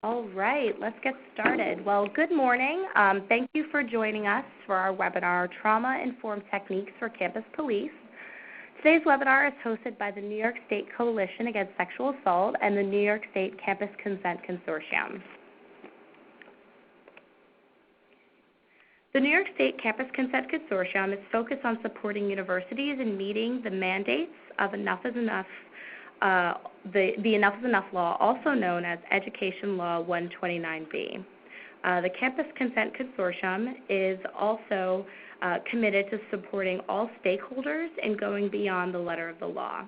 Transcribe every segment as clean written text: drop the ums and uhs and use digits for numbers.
All right, let's get started. Well, good morning. Thank you for joining us for our webinar, Trauma-Informed Techniques for Campus Police. Today's webinar is hosted by the New York State Coalition Against Sexual Assault and the New York State Campus Consent Consortium. The New York State Campus Consent Consortium is focused on supporting universities in meeting the mandates of Enough is Enough, the Enough is Enough law, also known as Education Law 129B. The Campus Consent Consortium is also committed to supporting all stakeholders in going beyond the letter of the law.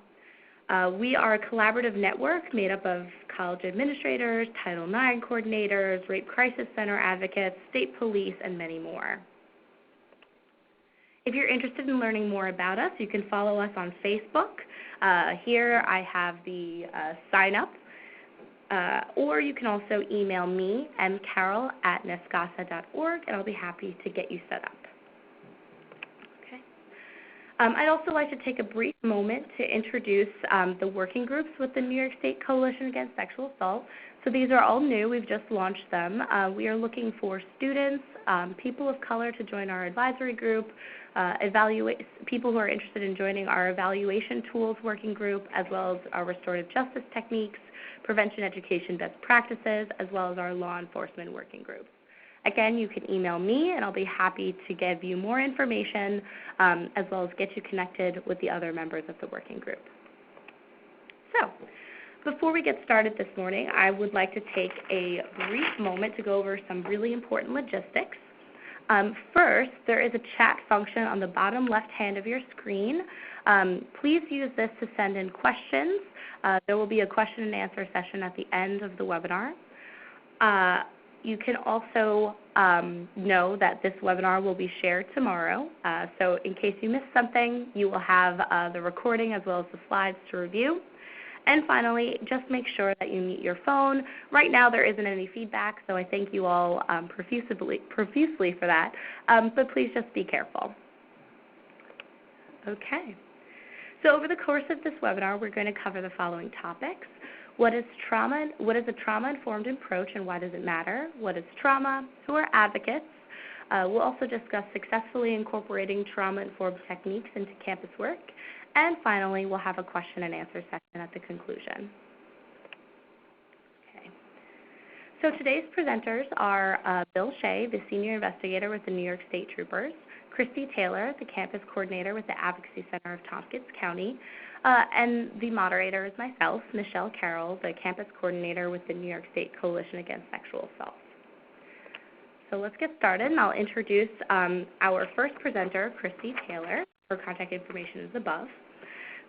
We are a collaborative network made up of college administrators, Title IX coordinators, Rape Crisis Center advocates, state police, and many more. If you're interested in learning more about us, you can follow us on Facebook. Here I have the sign up, or you can also email me, mcarroll@NYSCCC.org, and I'll be happy to get you set up. Okay. I'd also like to take a brief moment to introduce the working groups with the New York State Coalition Against Sexual Assault. So these are all new. We've just launched them. We are looking for students, people of color to join our advisory group, people who are interested in joining our evaluation tools working group, as well as our restorative justice techniques, prevention education best practices, as well as our law enforcement working groups. Again, you can email me, and I'll be happy to give you more information, as well as get you connected with the other members of the working group. So, before we get started this morning, I would like to take a brief moment to go over some really important logistics. First, there is a chat function on the bottom left hand of your screen. Please use this to send in questions. There will be a question and answer session at the end of the webinar. You can also know that this webinar will be shared tomorrow. So in case you missed something, you will have the recording as well as the slides to review. And finally, just make sure that you mute your phone. Right now there isn't any feedback, so I thank you all profusely for that, but please just be careful. Okay. So over the course of this webinar, we're going to cover the following topics. What is a trauma-informed approach and why does it matter? What is trauma? Who are advocates? We'll also discuss successfully incorporating trauma-informed techniques into campus work. And finally, we'll have a question and answer session at the conclusion. Okay. So today's presenters are Bill Shea, the Senior Investigator with the New York State Troopers, KRISTI Taylor, the Campus Coordinator with the Advocacy Center of Tompkins County, and the moderator is myself, Michelle Carroll, the Campus Coordinator with the New York State Coalition Against Sexual Assault. So let's get started, and I'll introduce our first presenter, KRISTI Taylor. Her contact information is above.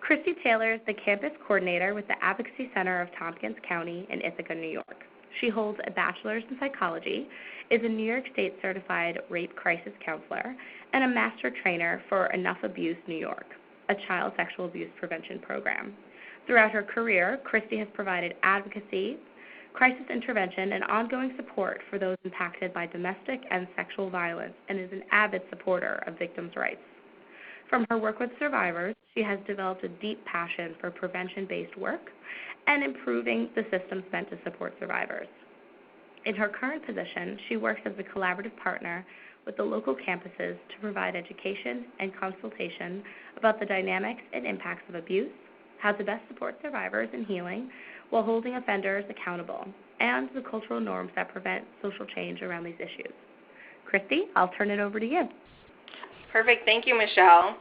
KRISTI Taylor is the Campus Coordinator with the Advocacy Center of Tompkins County in Ithaca, New York. She holds a bachelor's in psychology, is a New York State certified rape crisis counselor, and a master trainer for Enough Abuse New York, a child sexual abuse prevention program. Throughout her career, KRISTI has provided advocacy, crisis intervention, and ongoing support for those impacted by domestic and sexual violence, and is an avid supporter of victims' rights. From her work with survivors, she has developed a deep passion for prevention-based work and improving the systems meant to support survivors. In her current position, she works as a collaborative partner with the local campuses to provide education and consultation about the dynamics and impacts of abuse, how to best support survivors in healing while holding offenders accountable, and the cultural norms that prevent social change around these issues. KRISTI, I'll turn it over to you. Perfect. Thank you, Michelle.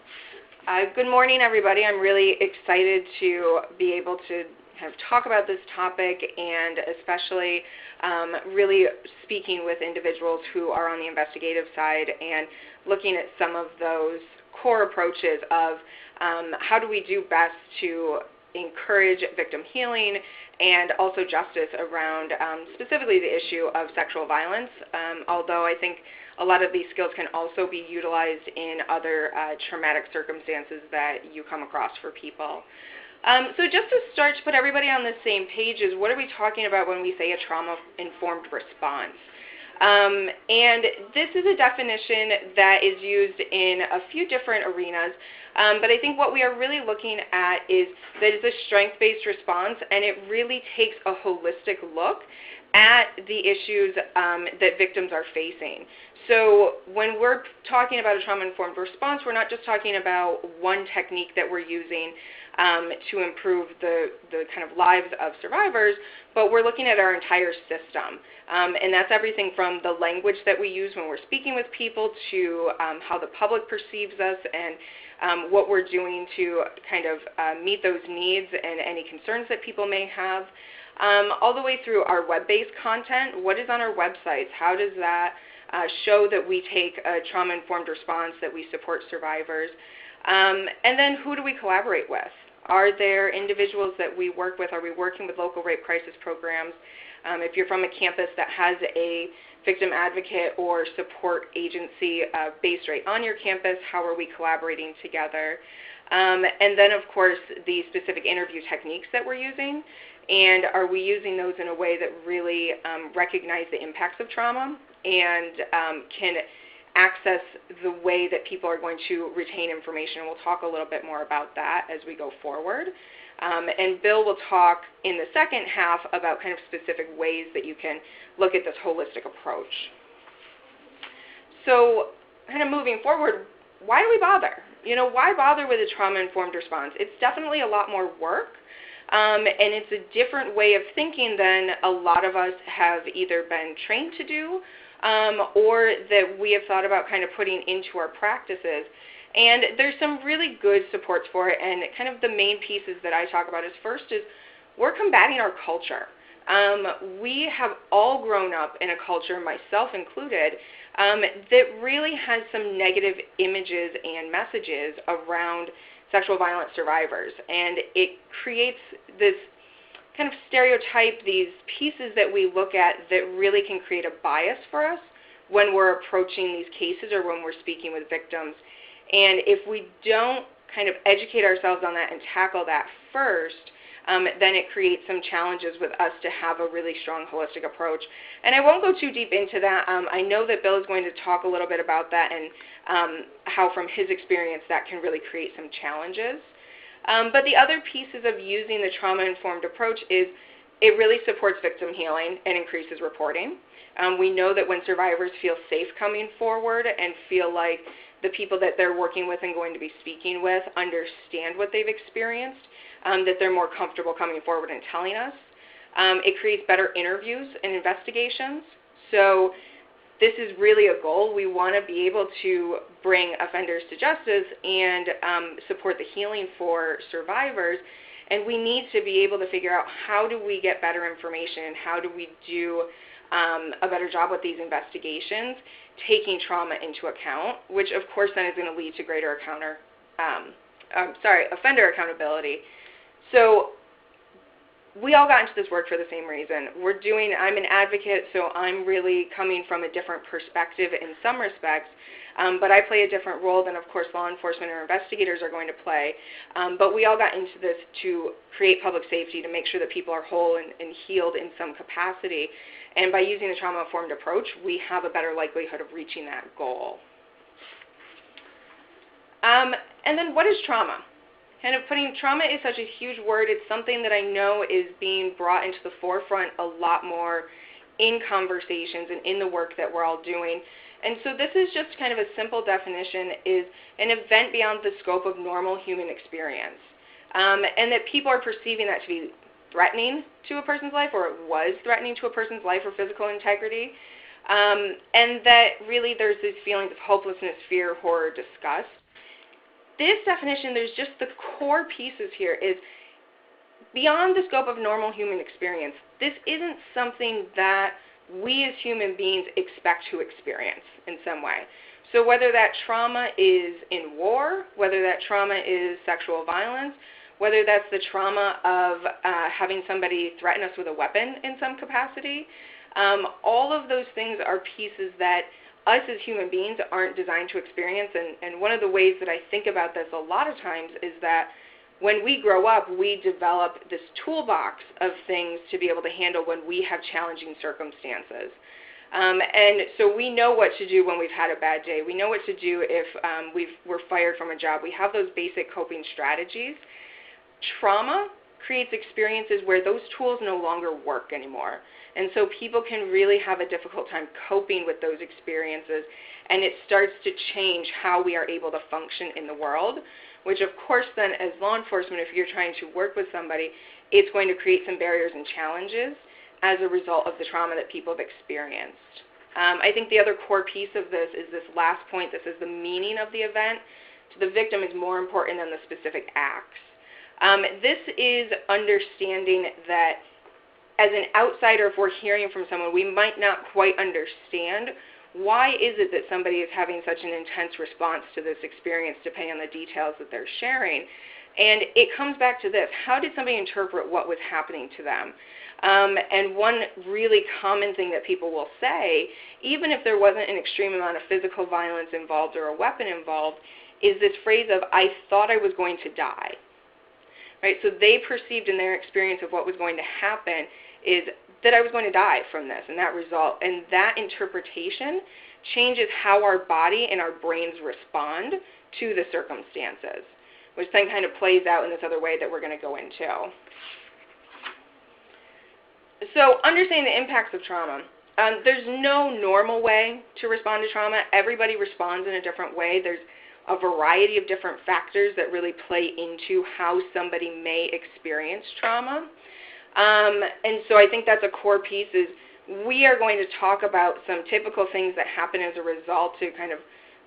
Good morning, everybody. I'm really excited to be able to kind of talk about this topic, and especially really speaking with individuals who are on the investigative side and looking at some of those core approaches of how do we do best to encourage victim healing and also justice around specifically the issue of sexual violence, although I think a lot of these skills can also be utilized in other traumatic circumstances that you come across for people. So just to start to put everybody on the same page is what are we talking about when we say a trauma-informed response? And this is a definition that is used in a few different arenas, but I think what we are really looking at is that it's a strength-based response, and it really takes a holistic look at the issues that victims are facing. So when we're talking about a trauma-informed response, we're not just talking about one technique that we're using to improve the kind of lives of survivors, but we're looking at our entire system. And that's everything from the language that we use when we're speaking with people to how the public perceives us and what we're doing to kind of meet those needs and any concerns that people may have, all the way through our web-based content. What is on our websites? How does that show that we take a trauma-informed response, that we support survivors? And then who do we collaborate with? Are there individuals that we work with? Are we working with local rape crisis programs? If you're from a campus that has a victim advocate or support agency based right on your campus, how are we collaborating together? And then, of course, the specific interview techniques that we're using. And are we using those in a way that really recognize the impacts of trauma and can access the way that people are going to retain information? We'll talk a little bit more about that as we go forward. And Bill will talk in the second half about kind of specific ways that you can look at this holistic approach. So kind of moving forward, why do we bother? You know, why bother with a trauma-informed response? It's definitely a lot more work. And it's a different way of thinking than a lot of us have either been trained to do or that we have thought about kind of putting into our practices. And there's some really good supports for it, and kind of the main pieces that I talk about is first is we're combating our culture. We have all grown up in a culture, myself included, that really has some negative images and messages around sexual violence survivors, and it creates this kind of stereotype, these pieces that we look at that really can create a bias for us when we're approaching these cases or when we're speaking with victims. And if we don't kind of educate ourselves on that and tackle that first, then it creates some challenges with us to have a really strong holistic approach. And I won't go too deep into that. I know that Bill is going to talk a little bit about that and how from his experience that can really create some challenges. But the other pieces of using the trauma-informed approach is it really supports victim healing and increases reporting. We know that when survivors feel safe coming forward and feel like the people that they're working with and going to be speaking with understand what they've experienced, that they're more comfortable coming forward and telling us. It creates better interviews and investigations. So this is really a goal. We want to be able to bring offenders to justice and support the healing for survivors. And we need to be able to figure out how do we get better information, how do we do a better job with these investigations, taking trauma into account, which of course then is going to lead to greater offender accountability. So we all got into this work for the same reason. I'm an advocate, so I'm really coming from a different perspective in some respects, but I play a different role than, of course, law enforcement or investigators are going to play. But we all got into this to create public safety, to make sure that people are whole and healed in some capacity. And by using the trauma-informed approach, we have a better likelihood of reaching that goal. And then what is trauma? Kind of putting trauma is such a huge word. It's something that I know is being brought into the forefront a lot more in conversations and in the work that we're all doing. And so this is just kind of a simple definition, is an event beyond the scope of normal human experience. And that people are perceiving that to be threatening to a person's life, or it was threatening to a person's life or physical integrity. And that really there's these feelings of hopelessness, fear, horror, disgust. This definition, there's just the core pieces here is beyond the scope of normal human experience. This isn't something that we as human beings expect to experience in some way. So whether that trauma is in war, whether that trauma is sexual violence, whether that's the trauma of having somebody threaten us with a weapon in some capacity, all of those things are pieces that us as human beings aren't designed to experience. And one of the ways that I think about this a lot of times is that when we grow up, we develop this toolbox of things to be able to handle when we have challenging circumstances. And so we know what to do when we've had a bad day. We know what to do if we're fired from a job. We have those basic coping strategies. Trauma creates experiences where those tools no longer work anymore. And so people can really have a difficult time coping with those experiences, and it starts to change how we are able to function in the world, which of course then as law enforcement, if you're trying to work with somebody, it's going to create some barriers and challenges as a result of the trauma that people have experienced. I think the other core piece of this is this last point. This is the meaning of the event. So the victim is more important than the specific acts. This is understanding that as an outsider, if we're hearing from someone, we might not quite understand why is it that somebody is having such an intense response to this experience, depending on the details that they're sharing. And it comes back to this: how did somebody interpret what was happening to them? And one really common thing that people will say, even if there wasn't an extreme amount of physical violence involved or a weapon involved, is this phrase of, "I thought I was going to die." Right? So they perceived in their experience of what was going to happen is that I was going to die from this and that result. And that interpretation changes how our body and our brains respond to the circumstances, which then kind of plays out in this other way that we're going to go into. So understanding the impacts of trauma. There's no normal way to respond to trauma. Everybody responds in a different way. There's a variety of different factors that really play into how somebody may experience trauma. And so I think that's a core piece. Is we are going to talk about some typical things that happen as a result to kind of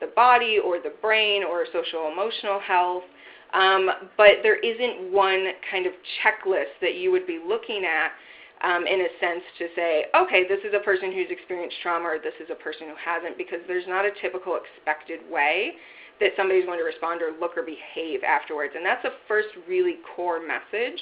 the body or the brain or social emotional health. But there isn't one kind of checklist that you would be looking at in a sense to say, okay, this is a person who's experienced trauma or this is a person who hasn't, because there's not a typical expected way that somebody's going to respond or look or behave afterwards. And that's a first really core message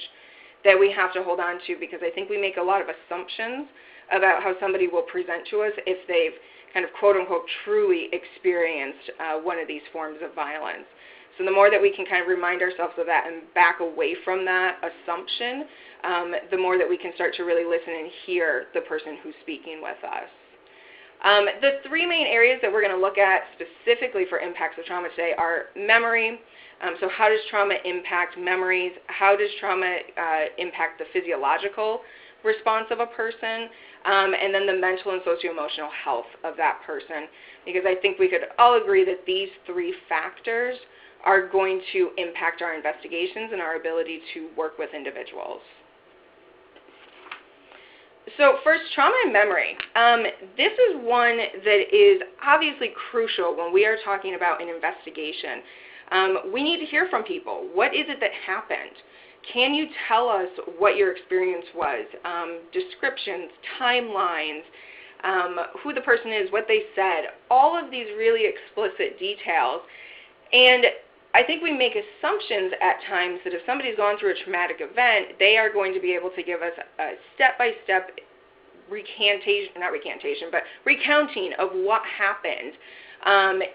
that we have to hold on to, because I think we make a lot of assumptions about how somebody will present to us if they've kind of quote-unquote truly experienced one of these forms of violence. So the more that we can kind of remind ourselves of that and back away from that assumption, the more that we can start to really listen and hear the person who's speaking with us. The three main areas that we're going to look at specifically for impacts of trauma today are memory. So how does trauma impact memories? How does trauma impact the physiological response of a person? And then the mental and socio-emotional health of that person. Because I think we could all agree that these three factors are going to impact our investigations and our ability to work with individuals. So first, trauma and memory. This is one that is obviously crucial when we are talking about an investigation. We need to hear from people. What is it that happened? Can you tell us what your experience was? Descriptions, timelines, who the person is, what they said, all of these really explicit details. And I think we make assumptions at times that if somebody's gone through a traumatic event, they are going to be able to give us a step-by-step recounting of what happened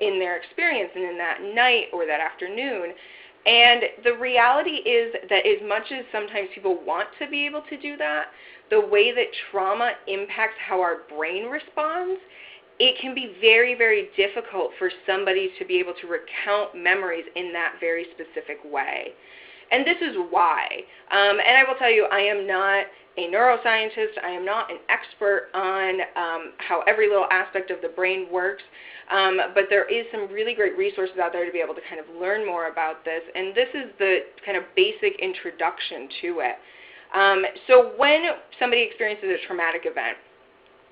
in their experience and in that night or that afternoon. And the reality is that as much as sometimes people want to be able to do that, the way that trauma impacts how our brain responds, it can be very, very difficult for somebody to be able to recount memories in that very specific way. And this is why. And I will tell you, I am not a neuroscientist. I am not an expert on how every little aspect of the brain works. But there is some really great resources out there to be able to kind of learn more about this. And this is the kind of basic introduction to it. So when somebody experiences a traumatic event,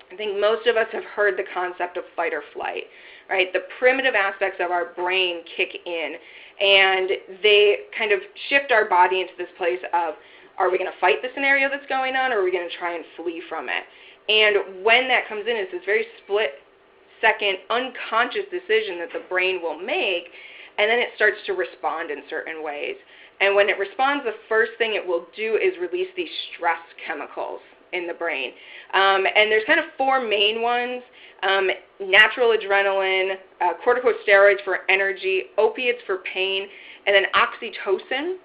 I think most of us have heard the concept of fight or flight, right? The primitive aspects of our brain kick in, and they kind of shift our body into this place of, are we going to fight the scenario that's going on, or are we going to try and flee from it? And when that comes in, it's this very split-second, unconscious decision that the brain will make, and then it starts to respond in certain ways. And when it responds, the first thing it will do is release these stress chemicals in the brain. And there's kind of four main ones: natural adrenaline, corticosteroids for energy, opiates for pain, and then oxytocin,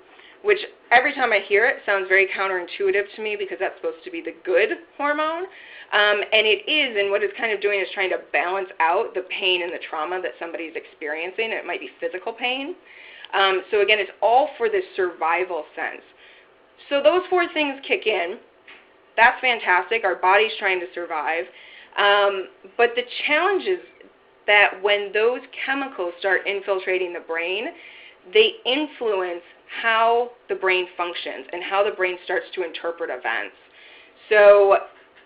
which every time I hear it sounds very counterintuitive to me because that's supposed to be the good hormone. And it is, and what it's kind of doing is trying to balance out the pain and the trauma that somebody's experiencing. It might be physical pain. So again, it's all for this survival sense. So those 4 things kick in. That's fantastic. Our body's trying to survive. But the challenge is that when those chemicals start infiltrating the brain, they influence how the brain functions and how the brain starts to interpret events. So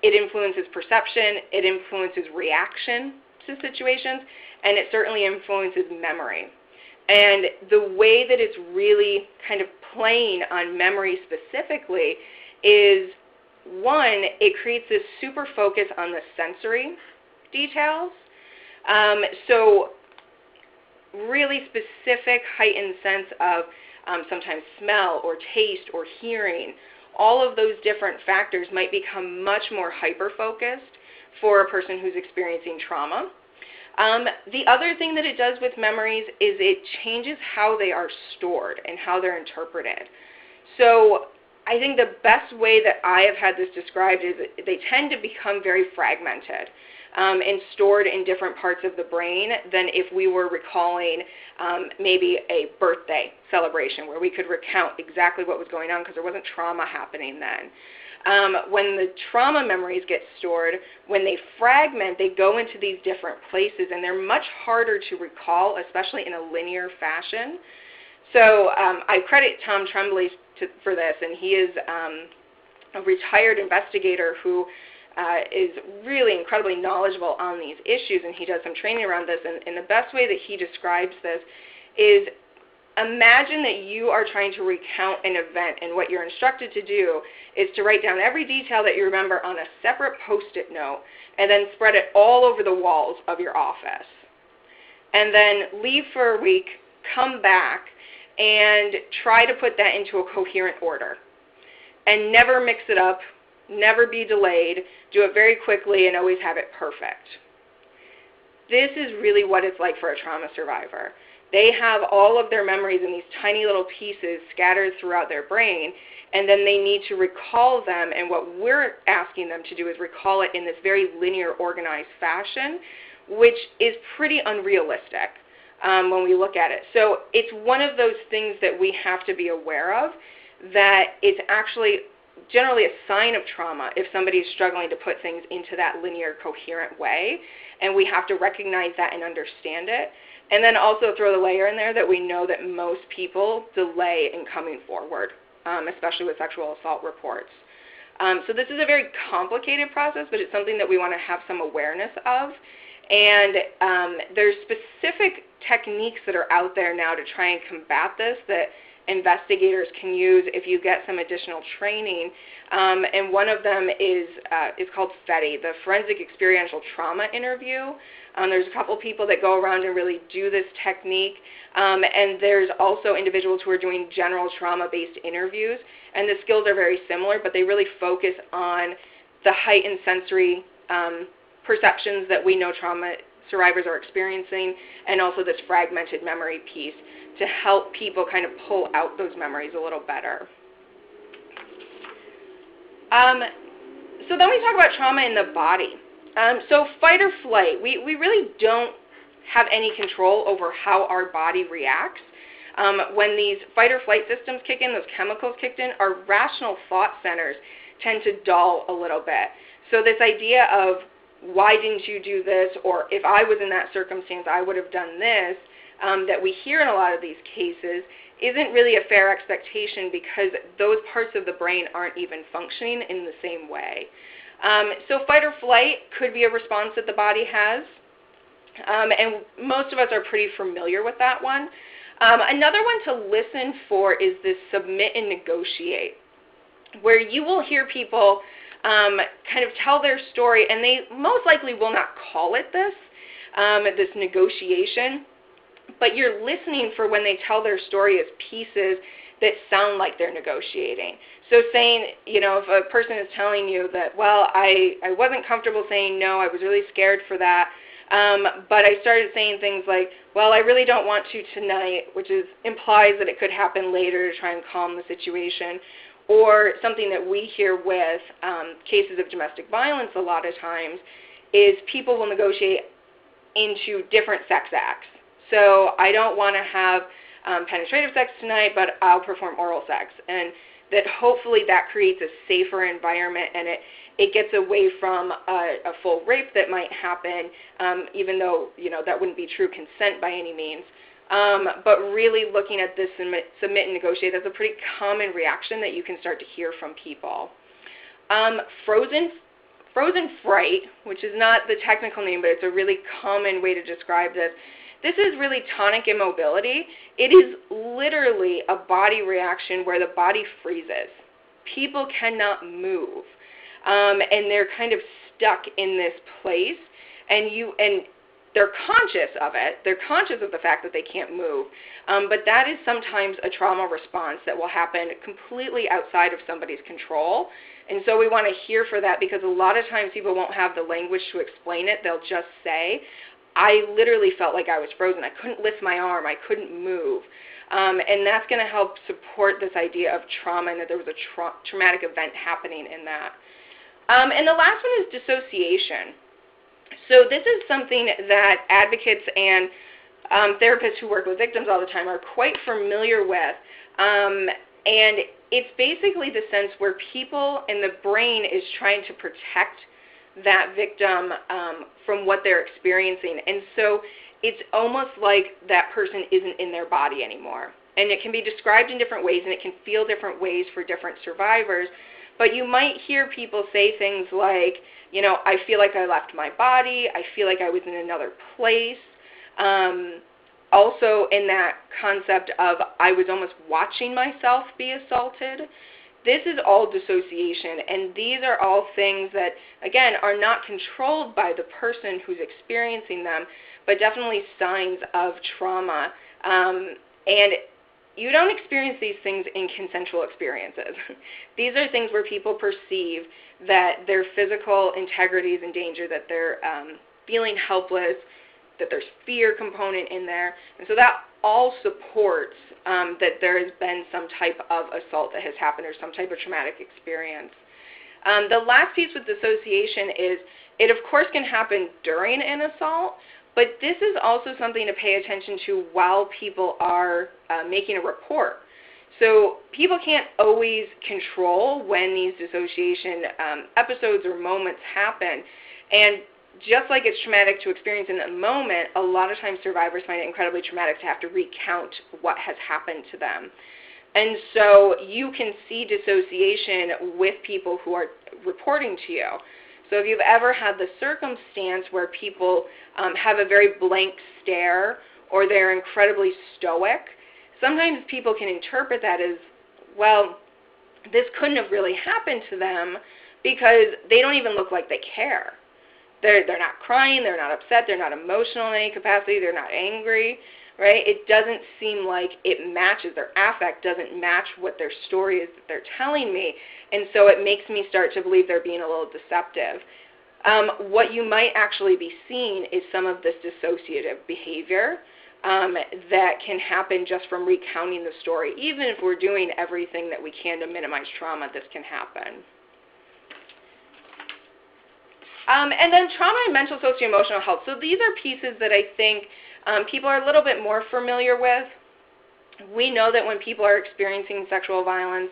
it influences perception, it influences reaction to situations, and it certainly influences memory. And the way that it's really kind of playing on memory specifically is, one, it creates this super focus on the sensory details. So really specific heightened sense of sometimes smell or taste or hearing. All of those different factors might become much more hyper-focused for a person who's experiencing trauma. The other thing that it does with memories is it changes how they are stored and how they're interpreted. So I think the best way that I have had this described is they tend to become very fragmented and stored in different parts of the brain than if we were recalling maybe a birthday celebration where we could recount exactly what was going on because there wasn't trauma happening then. When the trauma memories get stored, when they fragment, they go into these different places, and they're much harder to recall, especially in a linear fashion. So I credit Tom Tremblay for this, and he is a retired investigator who is really incredibly knowledgeable on these issues, and he does some training around this. And the best way that he describes this is, imagine that you are trying to recount an event, and what you're instructed to do is to write down every detail that you remember on a separate Post-it note and then spread it all over the walls of your office. And then leave for a week, come back, and try to put that into a coherent order. And never mix it up, never be delayed, do it very quickly, and always have it perfect. This is really what it's like for a trauma survivor. They have all of their memories in these tiny little pieces scattered throughout their brain, and then they need to recall them, and what we're asking them to do is recall it in this very linear, organized fashion, which is pretty unrealistic when we look at it. So it's one of those things that we have to be aware of, that it's actually generally a sign of trauma if somebody is struggling to put things into that linear, coherent way, and we have to recognize that and understand it. And then also throw the layer in there that we know that most people delay in coming forward, especially with sexual assault reports. So this is a very complicated process, but it's something that we want to have some awareness of. And there's specific techniques that are out there now to try and combat this that investigators can use if you get some additional training. And one of them is called FETI, the Forensic Experiential Trauma Interview. There's a couple people that go around and really do this technique. And there's also individuals who are doing general trauma-based interviews. And the skills are very similar, but they really focus on the heightened sensory perceptions that we know trauma survivors are experiencing, and also this fragmented memory piece to help people kind of pull out those memories a little better. So then we talk about trauma in the body. So fight or flight, we really don't have any control over how our body reacts. When these fight or flight systems kick in, those chemicals kicked in, our rational thought centers tend to dull a little bit. So this idea of why didn't you do this, or if I was in that circumstance, I would have done this, that we hear in a lot of these cases isn't really a fair expectation because those parts of the brain aren't even functioning in the same way. So fight or flight could be a response that the body has, and most of us are pretty familiar with that one. Another one to listen for is this submit and negotiate, where you will hear people kind of tell their story, and they most likely will not call it this, this negotiation, but you're listening for when they tell their story as pieces that sound like they're negotiating. So saying, you know, if a person is telling you that, well, I wasn't comfortable saying no, I was really scared for that, But I started saying things like, well, I really don't want to tonight, which implies that it could happen later to try and calm the situation. Or something that we hear with cases of domestic violence a lot of times is people will negotiate into different sex acts. So I don't want to have penetrative sex tonight, but I'll perform oral sex. And that hopefully that creates a safer environment, and it gets away from a full rape that might happen, even though that wouldn't be true consent by any means. But really looking at this submit and negotiate, that's a pretty common reaction that you can start to hear from people. Frozen fright, which is not the technical name, but it's a really common way to describe this. This is really tonic immobility. It is literally a body reaction where the body freezes. People cannot move, and they're kind of stuck in this place, and they're conscious of it. They're conscious of the fact that they can't move, but that is sometimes a trauma response that will happen completely outside of somebody's control. And so we want to hear for that, because a lot of times people won't have the language to explain it. They'll just say, I literally felt like I was frozen. I couldn't lift my arm. I couldn't move. And that's going to help support this idea of trauma and that there was a traumatic event happening in that. And the last one is dissociation. So this is something that advocates and therapists who work with victims all the time are quite familiar with. And it's basically the sense where people in the brain is trying to protect that victim from what they're experiencing. And so it's almost like that person isn't in their body anymore. And it can be described in different ways, and it can feel different ways for different survivors. But you might hear people say things like, I feel like I left my body. I feel like I was in another place. Also in that concept of I was almost watching myself be assaulted. This is all dissociation, and these are all things that, again, are not controlled by the person who's experiencing them, but definitely signs of trauma. And you don't experience these things in consensual experiences. These are things where people perceive that their physical integrity is in danger, that they're feeling helpless, that there's fear component in there. And so that all supports that there has been some type of assault that has happened or some type of traumatic experience. The last piece with dissociation is it, of course, can happen during an assault, but this is also something to pay attention to while people are making a report. So people can't always control when these dissociation episodes or moments happen. And just like it's traumatic to experience in the moment, a lot of times survivors find it incredibly traumatic to have to recount what has happened to them. And so you can see dissociation with people who are reporting to you. So if you've ever had the circumstance where people have a very blank stare or they're incredibly stoic, sometimes people can interpret that as, well, this couldn't have really happened to them because they don't even look like they care. They're not crying, they're not upset, they're not emotional in any capacity, they're not angry, right? It doesn't seem like it matches, their affect doesn't match what their story is that they're telling me, and so it makes me start to believe they're being a little deceptive. What you might actually be seeing is some of this dissociative behavior that can happen just from recounting the story. Even if we're doing everything that we can to minimize trauma, this can happen. And then trauma and mental socio-emotional health. So these are pieces that I think people are a little bit more familiar with. We know that when people are experiencing sexual violence,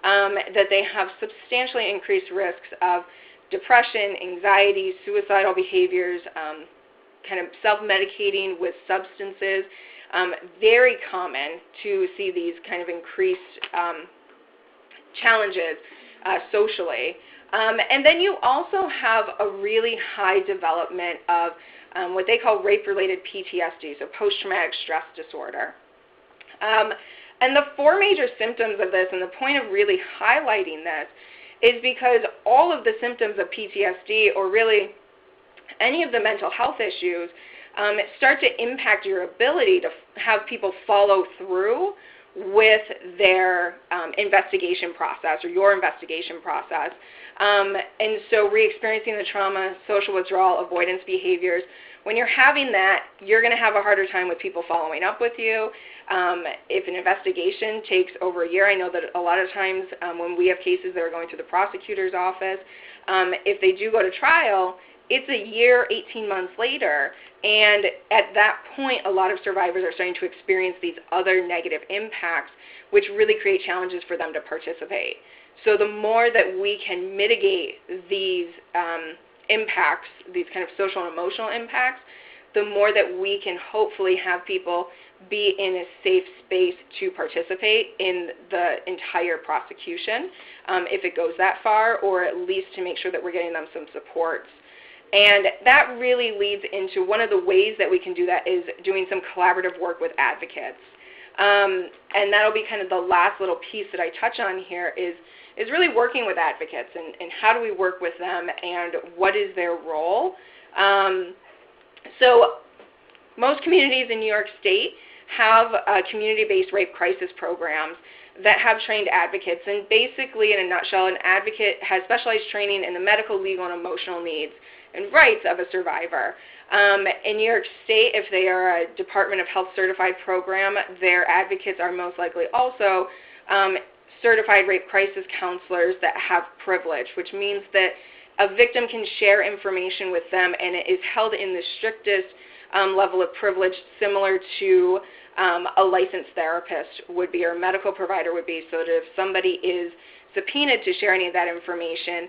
that they have substantially increased risks of depression, anxiety, suicidal behaviors, kind of self-medicating with substances. Very common to see these kind of increased challenges socially. And then you also have a really high development of what they call rape-related PTSD, so post-traumatic stress disorder. And the four major symptoms of this, and the point of really highlighting this, is because all of the symptoms of PTSD, or really any of the mental health issues, start to impact your ability to have people follow through with their investigation process or your investigation process. And so re-experiencing the trauma, social withdrawal, avoidance behaviors when you're having that, you're going to have a harder time with people following up with you. If an investigation takes over a year, I know that a lot of times when we have cases that are going through the prosecutor's office, if they do go to trial, it's a year, 18 months later, and at that point, a lot of survivors are starting to experience these other negative impacts, which really create challenges for them to participate. So the more that we can mitigate these impacts, these kind of social and emotional impacts, the more that we can hopefully have people be in a safe space to participate in the entire prosecution, if it goes that far, or at least to make sure that we're getting them some supports. And that really leads into one of the ways that we can do that is doing some collaborative work with advocates. And that'll be kind of the last little piece that I touch on here is really working with advocates and how do we work with them and what is their role. So most communities in New York State have community-based rape crisis programs that have trained advocates. And basically, in a nutshell, an advocate has specialized training in the medical, legal, and emotional needs and rights of a survivor. In New York State, if they are a Department of Health certified program, their advocates are most likely also certified rape crisis counselors that have privilege, which means that a victim can share information with them, and it is held in the strictest level of privilege, similar to a licensed therapist would be or a medical provider would be, so that if somebody is subpoenaed to share any of that information,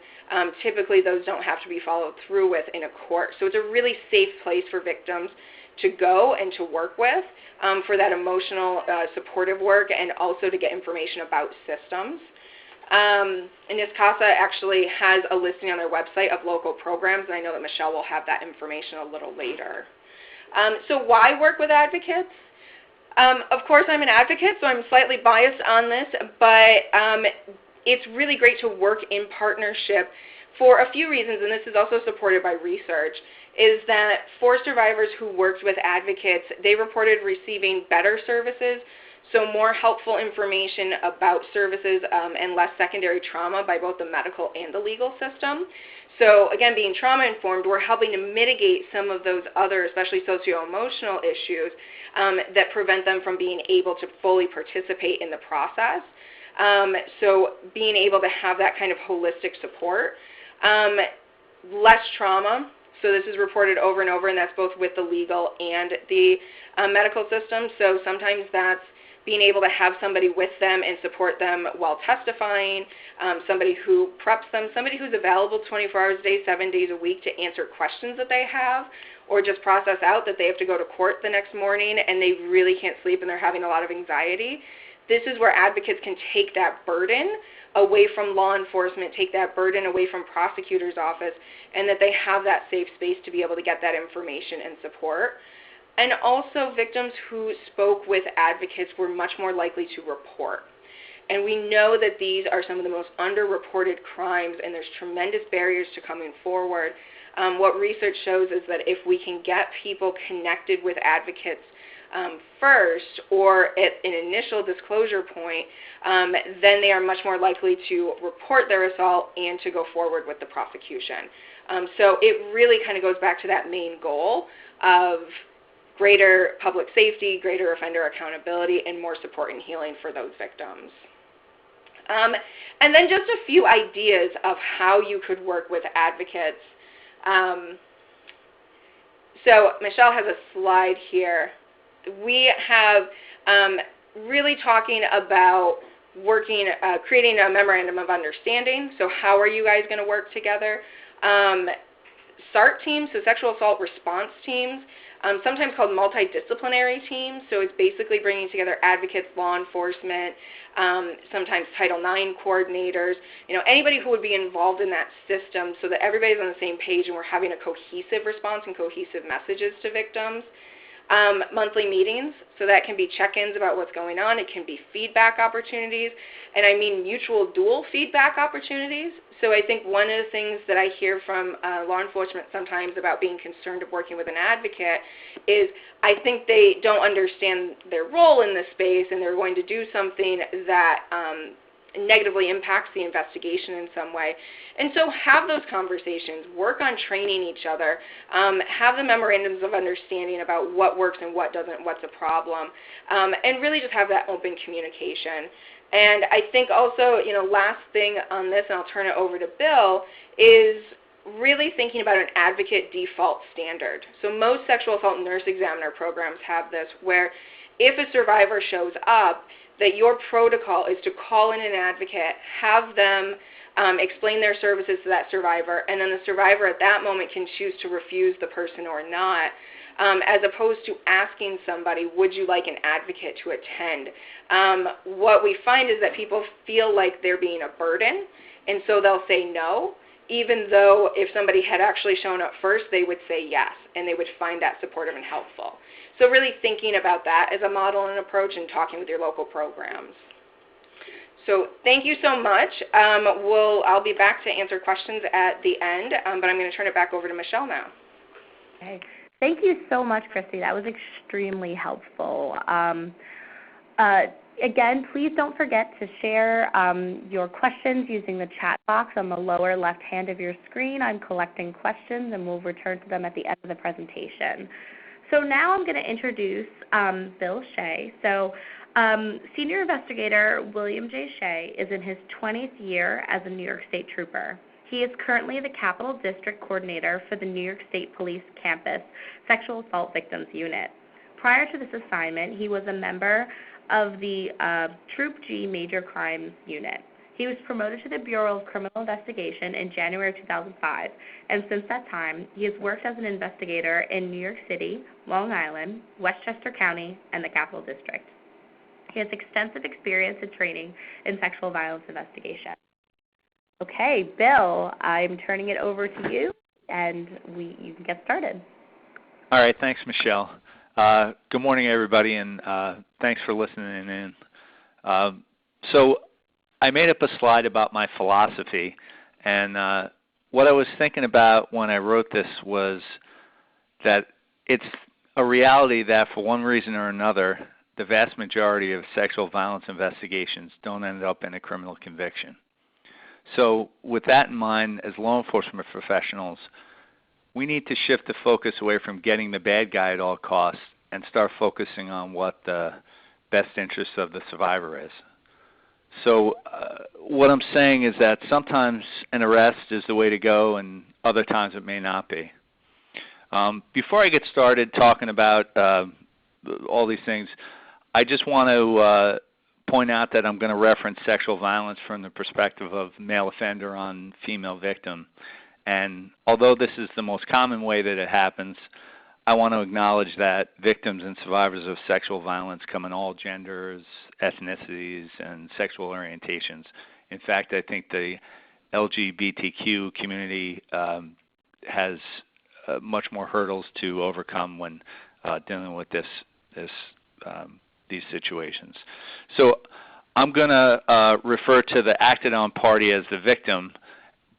typically those don't have to be followed through with in a court. So it's a really safe place for victims to go and to work with for that emotional supportive work and also to get information about systems. NYSCCC actually has a listing on their website of local programs, and I know that Michelle will have that information a little later. So why work with advocates? Of course, I'm an advocate, so I'm slightly biased on this, but it's really great to work in partnership for a few reasons, and this is also supported by research, is that for survivors who worked with advocates, they reported receiving better services, so more helpful information about services and less secondary trauma by both the medical and the legal system. So again, being trauma-informed, we're helping to mitigate some of those other, especially socio-emotional issues that prevent them from being able to fully participate in the process. So being able to have that kind of holistic support. Less trauma, so this is reported over and over, and that's both with the legal and the medical system. So sometimes that's being able to have somebody with them and support them while testifying, somebody who preps them, somebody who's available 24 hours a day, 7 days a week to answer questions that they have, or just process out that they have to go to court the next morning and they really can't sleep and they're having a lot of anxiety. This is where advocates can take that burden away from law enforcement, take that burden away from prosecutor's office, and that they have that safe space to be able to get that information and support. And also, victims who spoke with advocates were much more likely to report. And we know that these are some of the most underreported crimes, and there's tremendous barriers to coming forward. What research shows is that if we can get people connected with advocates first, or at an initial disclosure point, then they are much more likely to report their assault and to go forward with the prosecution. So it really kind of goes back to that main goal of greater public safety, greater offender accountability, and more support and healing for those victims. And then just a few ideas of how you could work with advocates. So Michelle has a slide here. We have really talking about working, creating a memorandum of understanding. So how are you guys going to work together? SART teams, so sexual assault response teams, sometimes called multidisciplinary teams. So it's basically bringing together advocates, law enforcement, sometimes Title IX coordinators, anybody who would be involved in that system so that everybody's on the same page and we're having a cohesive response and cohesive messages to victims. Monthly meetings, so that can be check-ins about what's going on. It can be feedback opportunities, and I mean mutual dual feedback opportunities. So I think one of the things that I hear from law enforcement sometimes about being concerned of working with an advocate is I think they don't understand their role in this space, and they're going to do something that negatively impacts the investigation in some way. And so have those conversations, work on training each other, have the memorandums of understanding about what works and what doesn't, what's a problem, and really just have that open communication. And I think also, last thing on this, and I'll turn it over to Bill, is really thinking about an advocate default standard. So most sexual assault nurse examiner programs have this, where if a survivor shows up, that your protocol is to call in an advocate, have them explain their services to that survivor, and then the survivor at that moment can choose to refuse the person or not, as opposed to asking somebody, would you like an advocate to attend? What we find is that people feel like they're being a burden, and so they'll say no, even though if somebody had actually shown up first, they would say yes, and they would find that supportive and helpful. So really thinking about that as a model and approach and talking with your local programs. So thank you so much. I'll be back to answer questions at the end, but I'm going to turn it back over to Michelle now. Okay. Thank you so much, KRISTI. That was extremely helpful. Again, please don't forget to share your questions using the chat box on the lower left hand of your screen. I'm collecting questions, and we'll return to them at the end of the presentation. So now I'm going to introduce Bill Shea. So Senior Investigator William J. Shea is in his 20th year as a New York State Trooper. He is currently the Capital District Coordinator for the New York State Police Campus Sexual Assault Victims Unit. Prior to this assignment, he was a member of the Troop G Major Crimes Unit. He was promoted to the Bureau of Criminal Investigation in January of 2005, and since that time, he has worked as an investigator in New York City, Long Island, Westchester County, and the Capital District. He has extensive experience and training in sexual violence investigation. Okay, Bill, I'm turning it over to you, and you can get started. All right, thanks, Michelle. Good morning, everybody, and thanks for listening in. So I made up a slide about my philosophy, and what I was thinking about when I wrote this was that it's a reality that for one reason or another, the vast majority of sexual violence investigations don't end up in a criminal conviction. So with that in mind, as law enforcement professionals, we need to shift the focus away from getting the bad guy at all costs and start focusing on what the best interest of the survivor is. So what I'm saying is that sometimes an arrest is the way to go, and other times it may not be. Before I get started talking about all these things, I just want to point out that I'm going to reference sexual violence from the perspective of male offender on female victim. And although this is the most common way that it happens, I want to acknowledge that victims and survivors of sexual violence come in all genders, ethnicities, and sexual orientations. In fact, I think the LGBTQ community has much more hurdles to overcome when dealing with these situations. So I'm going to refer to the acted on party as the victim,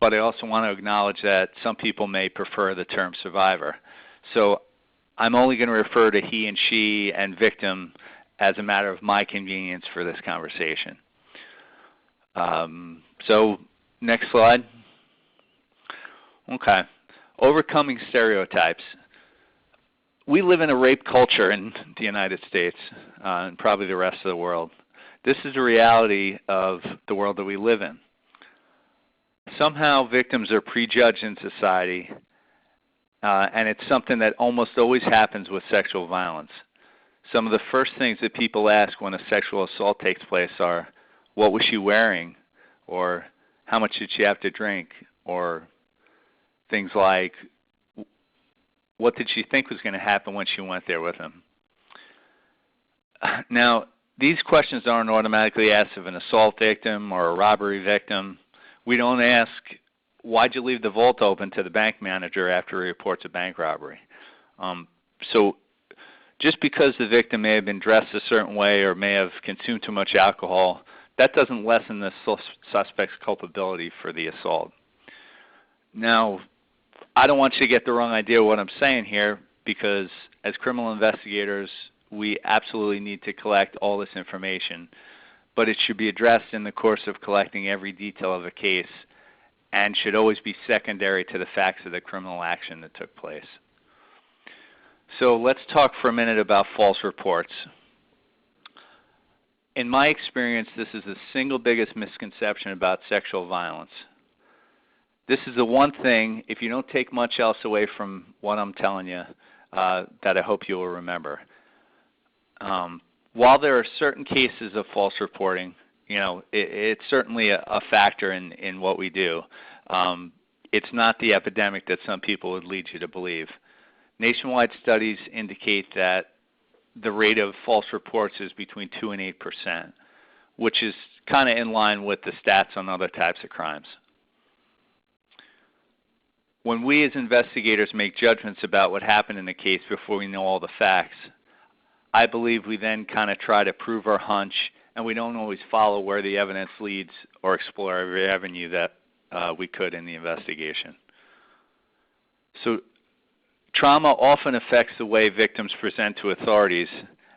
but I also want to acknowledge that some people may prefer the term survivor. So I'm only going to refer to he and she and victim as a matter of my convenience for this conversation. So next slide. Okay. Overcoming stereotypes. We live in a rape culture in the United States and probably the rest of the world. This is the reality of the world that we live in. Somehow victims are prejudged in society, and it's something that almost always happens with sexual violence. Some of the first things that people ask when a sexual assault takes place are, what was she wearing? Or how much did she have to drink? Or things like, what did she think was going to happen when she went there with him? Now, these questions aren't automatically asked of an assault victim or a robbery victim. We don't ask, why'd you leave the vault open to the bank manager after he reports a bank robbery? So just because the victim may have been dressed a certain way or may have consumed too much alcohol, that doesn't lessen the suspect's culpability for the assault. Now, I don't want you to get the wrong idea of what I'm saying here, because as criminal investigators, we absolutely need to collect all this information. but it should be addressed in the course of collecting every detail of a case and should always be secondary to the facts of the criminal action that took place. So let's talk for a minute about false reports. In my experience, this is the single biggest misconception about sexual violence. This is the one thing, if you don't take much else away from what I'm telling you, that I hope you will remember. While there are certain cases of false reporting, it's certainly a factor in what we do. It's not the epidemic that some people would lead you to believe. Nationwide studies indicate that the rate of false reports is between 2 and 8%, which is kind of in line with the stats on other types of crimes. When we as investigators make judgments about what happened in the case before we know all the facts, I believe we then kind of try to prove our hunch, and we don't always follow where the evidence leads or explore every avenue that we could in the investigation. So trauma often affects the way victims present to authorities,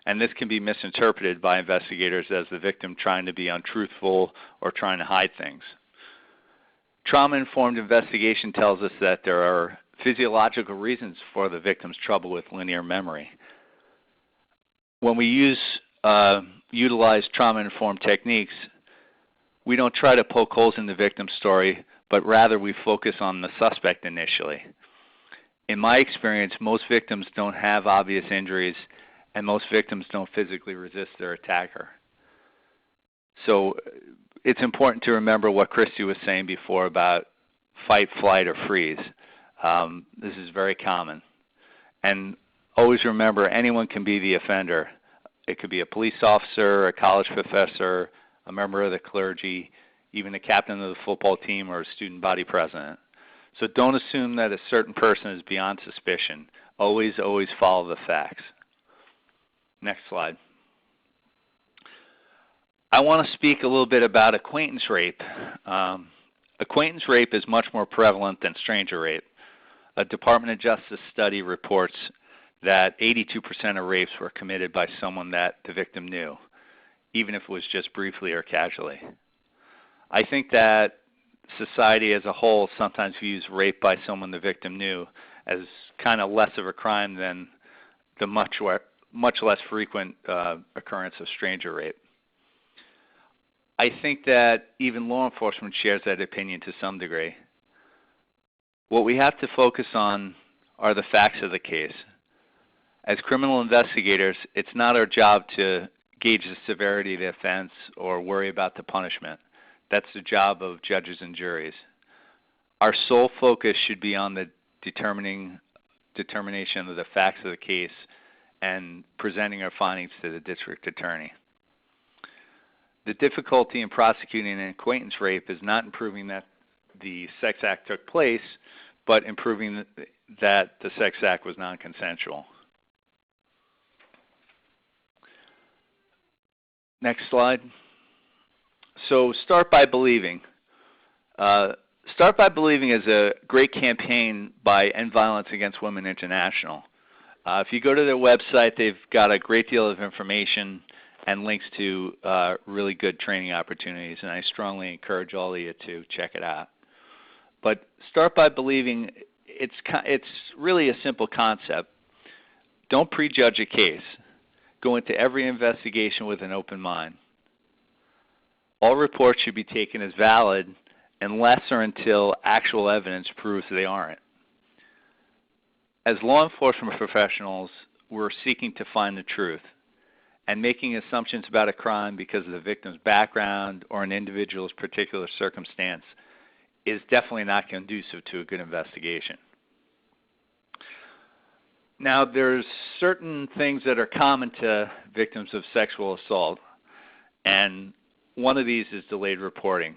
and this can be misinterpreted by investigators as the victim trying to be untruthful or trying to hide things. Trauma-informed investigation tells us that there are physiological reasons for the victim's trouble with linear memory. When we utilize trauma-informed techniques, we don't try to poke holes in the victim's story, but rather we focus on the suspect initially. In my experience, most victims don't have obvious injuries, and most victims don't physically resist their attacker. So it's important to remember what KRISTI was saying before about fight, flight, or freeze. This is very common. And always remember, anyone can be the offender. It could be a police officer, a college professor, a member of the clergy, even a captain of the football team or a student body president. So don't assume that a certain person is beyond suspicion. Always, always follow the facts. Next slide. I want to speak a little bit about acquaintance rape. Acquaintance rape is much more prevalent than stranger rape. A Department of Justice study reports that 82% of rapes were committed by someone that the victim knew, even if it was just briefly or casually. I think that society as a whole sometimes views rape by someone the victim knew as kind of less of a crime than the much less frequent occurrence of stranger rape. I think that even law enforcement shares that opinion to some degree. What we have to focus on are the facts of the case. As criminal investigators, it's not our job to gauge the severity of the offense or worry about the punishment. That's the job of judges and juries. Our sole focus should be on the determination of the facts of the case and presenting our findings to the district attorney. The difficulty in prosecuting an acquaintance rape is not in proving that the sex act took place, but in proving that the sex act was non-consensual. Next slide. So Start by Believing. Start by Believing is a great campaign by End Violence Against Women International. If you go to their website, they've got a great deal of information and links to really good training opportunities, and I strongly encourage all of you to check it out. But Start by Believing, it's really a simple concept. Don't prejudge a case. Go into every investigation with an open mind. All reports should be taken as valid unless or until actual evidence proves they aren't. As law enforcement professionals, we're seeking to find the truth, and making assumptions about a crime because of the victim's background or an individual's particular circumstance is definitely not conducive to a good investigation. Now, there's certain things that are common to victims of sexual assault, and one of these is delayed reporting.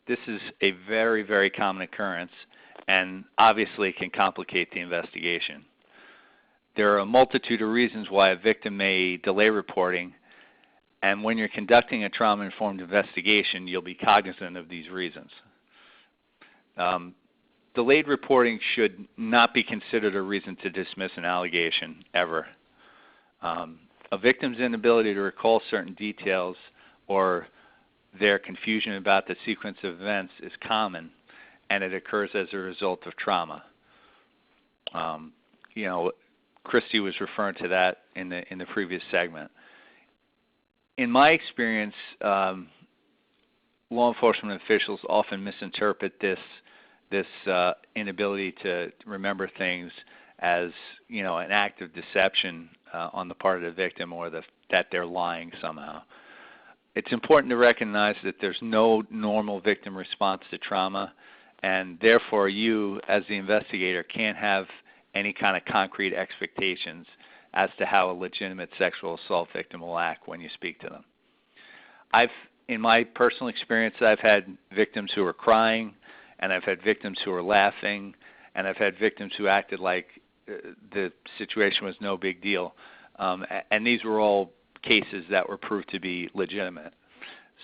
This is a very, very common occurrence, and obviously can complicate the investigation. There are a multitude of reasons why a victim may delay reporting, and when you're conducting a trauma-informed investigation, you'll be cognizant of these reasons. Delayed reporting should not be considered a reason to dismiss an allegation, ever. A victim's inability to recall certain details or their confusion about the sequence of events is common, and it occurs as a result of trauma. You know, KRISTI was referring to that in the previous segment. In my experience, law enforcement officials often misinterpret this inability to remember things as, you know, an act of deception on the part of the victim, or that they're lying somehow. It's important to recognize that there's no normal victim response to trauma, and therefore you, as the investigator, can't have any kind of concrete expectations as to how a legitimate sexual assault victim will act when you speak to them. In my personal experience, I've had victims who are crying, and I've had victims who are laughing, and I've had victims who acted like the situation was no big deal. And these were all cases that were proved to be legitimate.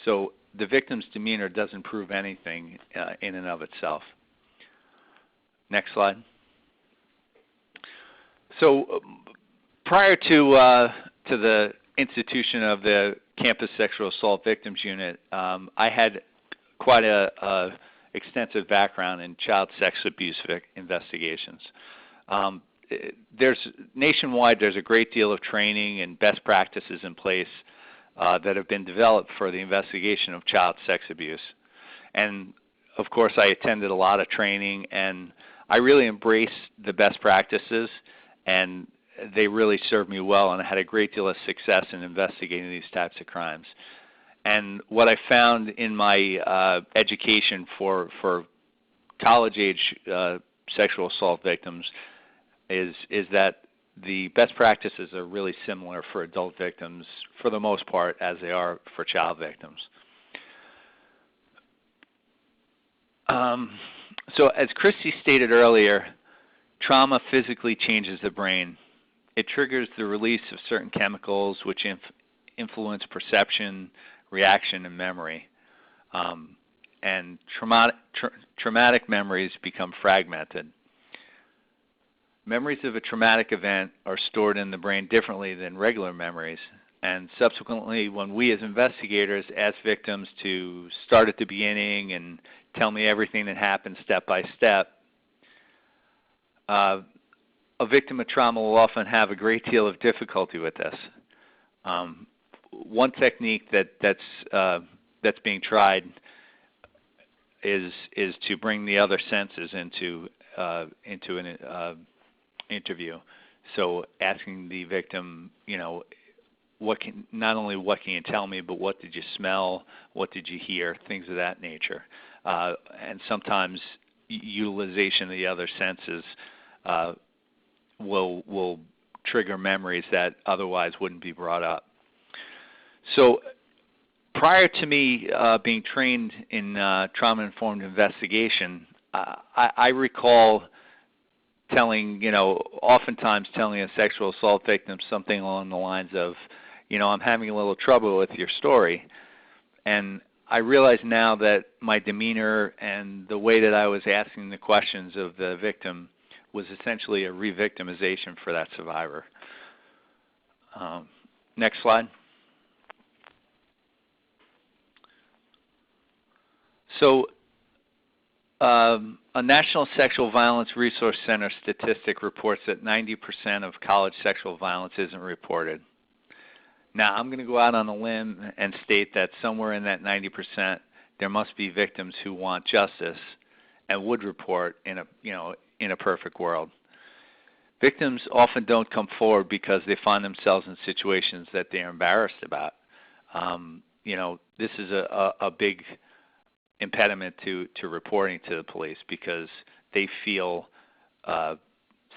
So the victim's demeanor doesn't prove anything in and of itself. Next slide. So prior to the institution of the Campus Sexual Assault Victims Unit, I had quite a extensive background in child sex abuse investigations. Nationwide, there's a great deal of training and best practices in place that have been developed for the investigation of child sex abuse. And of course, I attended a lot of training, and I really embraced the best practices, and they really served me well, and I had a great deal of success in investigating these types of crimes. And what I found in my education for college-age sexual assault victims is that the best practices are really similar for adult victims, for the most part, as they are for child victims. So as KRISTI stated earlier, trauma physically changes the brain. It triggers the release of certain chemicals which influence perception, reaction, and memory. And traumatic memories become fragmented. Memories of a traumatic event are stored in the brain differently than regular memories. And subsequently, when we as investigators ask victims to start at the beginning and tell me everything that happened step by step, a victim of trauma will often have a great deal of difficulty with this. One technique that's being tried is to bring the other senses into an interview. So asking the victim, you know, not only what can you tell me, but what did you smell, what did you hear, things of that nature. And sometimes utilization of the other senses will trigger memories that otherwise wouldn't be brought up. So prior to me being trained in trauma-informed investigation, I recall oftentimes telling a sexual assault victim something along the lines of, I'm having a little trouble with your story. And I realize now that my demeanor and the way that I was asking the questions of the victim was essentially a re-victimization for that survivor. Next slide. So a National Sexual Violence Resource Center statistic reports that 90% of college sexual violence isn't reported. Now, I'm going to go out on a limb and state that somewhere in that 90%, there must be victims who want justice and would report in a perfect world. Victims often don't come forward because they find themselves in situations that they're embarrassed about. This is a big impediment to reporting to the police because they feel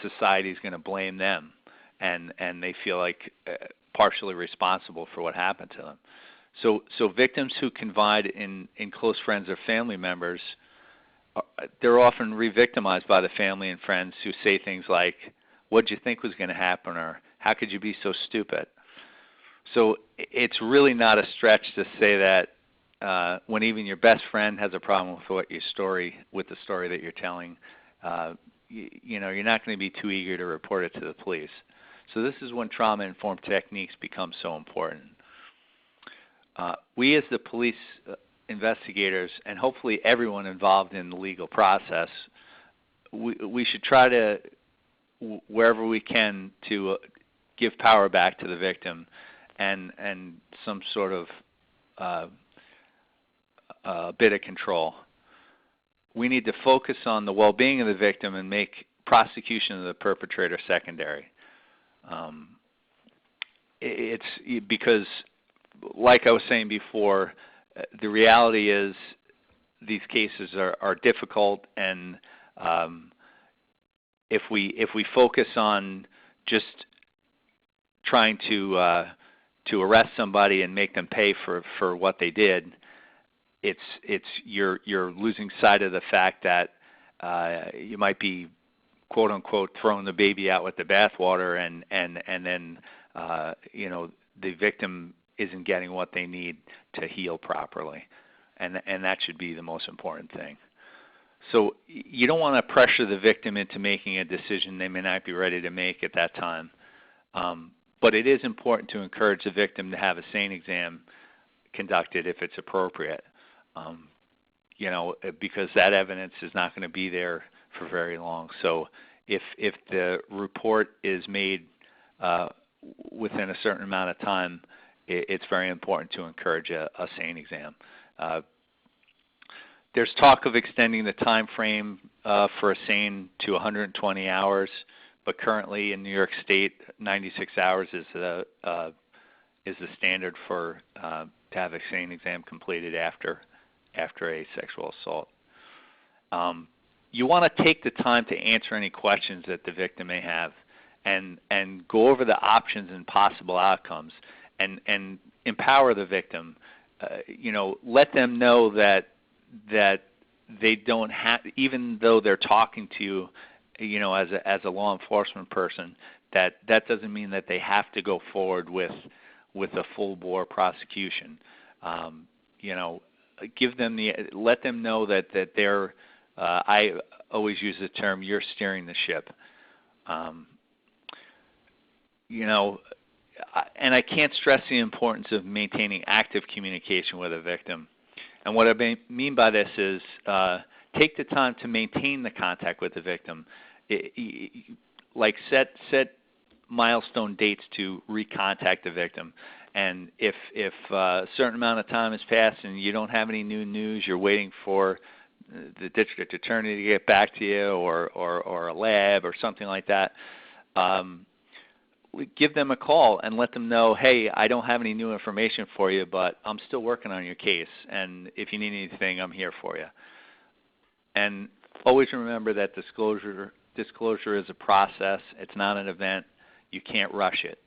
society is going to blame them, and they feel like partially responsible for what happened to them. So victims who confide in close friends or family members, they're often re-victimized by the family and friends who say things like, "What did you think was going to happen?" or "How could you be so stupid?" So it's really not a stretch to say that when even your best friend has a problem with the story that you're telling, you're not going to be too eager to report it to the police. So this is when trauma-informed techniques become so important. we as the police investigators, and hopefully everyone involved in the legal process, we should try to, wherever we can, to give power back to the victim and some sort of bit of control. We need to focus on the well-being of the victim and make prosecution of the perpetrator secondary. It's because, like I was saying before, the reality is these cases are difficult, and if we focus on just trying to arrest somebody and make them pay for what they did, you're losing sight of the fact that you might be, quote unquote, throwing the baby out with the bathwater, and then the victim isn't getting what they need to heal properly, and that should be the most important thing. So you don't want to pressure the victim into making a decision they may not be ready to make at that time, but it is important to encourage the victim to have a SANE exam conducted if it's appropriate, because that evidence is not going to be there for very long. So if the report is made within a certain amount of time, it's very important to encourage a SANE exam. There's talk of extending the time frame for a SANE to 120 hours, but currently in New York State, 96 hours is the standard for to have a SANE exam completed after a sexual assault. You want to take the time to answer any questions that the victim may have, and go over the options and possible outcomes, and empower the victim. Let them know that they don't have, even though they're talking to you, as a law enforcement person, that doesn't mean that they have to go forward with a full-bore prosecution. Let them know that they're. I always use the term, you're steering the ship. And I can't stress the importance of maintaining active communication with a victim. And what I mean by this is take the time to maintain the contact with the victim. Like set milestone dates to recontact the victim. And if a certain amount of time has passed and you don't have any new news, you're waiting for the district attorney to get back to you, or a lab or something like that, give them a call and let them know, hey, I don't have any new information for you, but I'm still working on your case, and if you need anything, I'm here for you. And always remember that disclosure is a process. It's not an event. You can't rush it.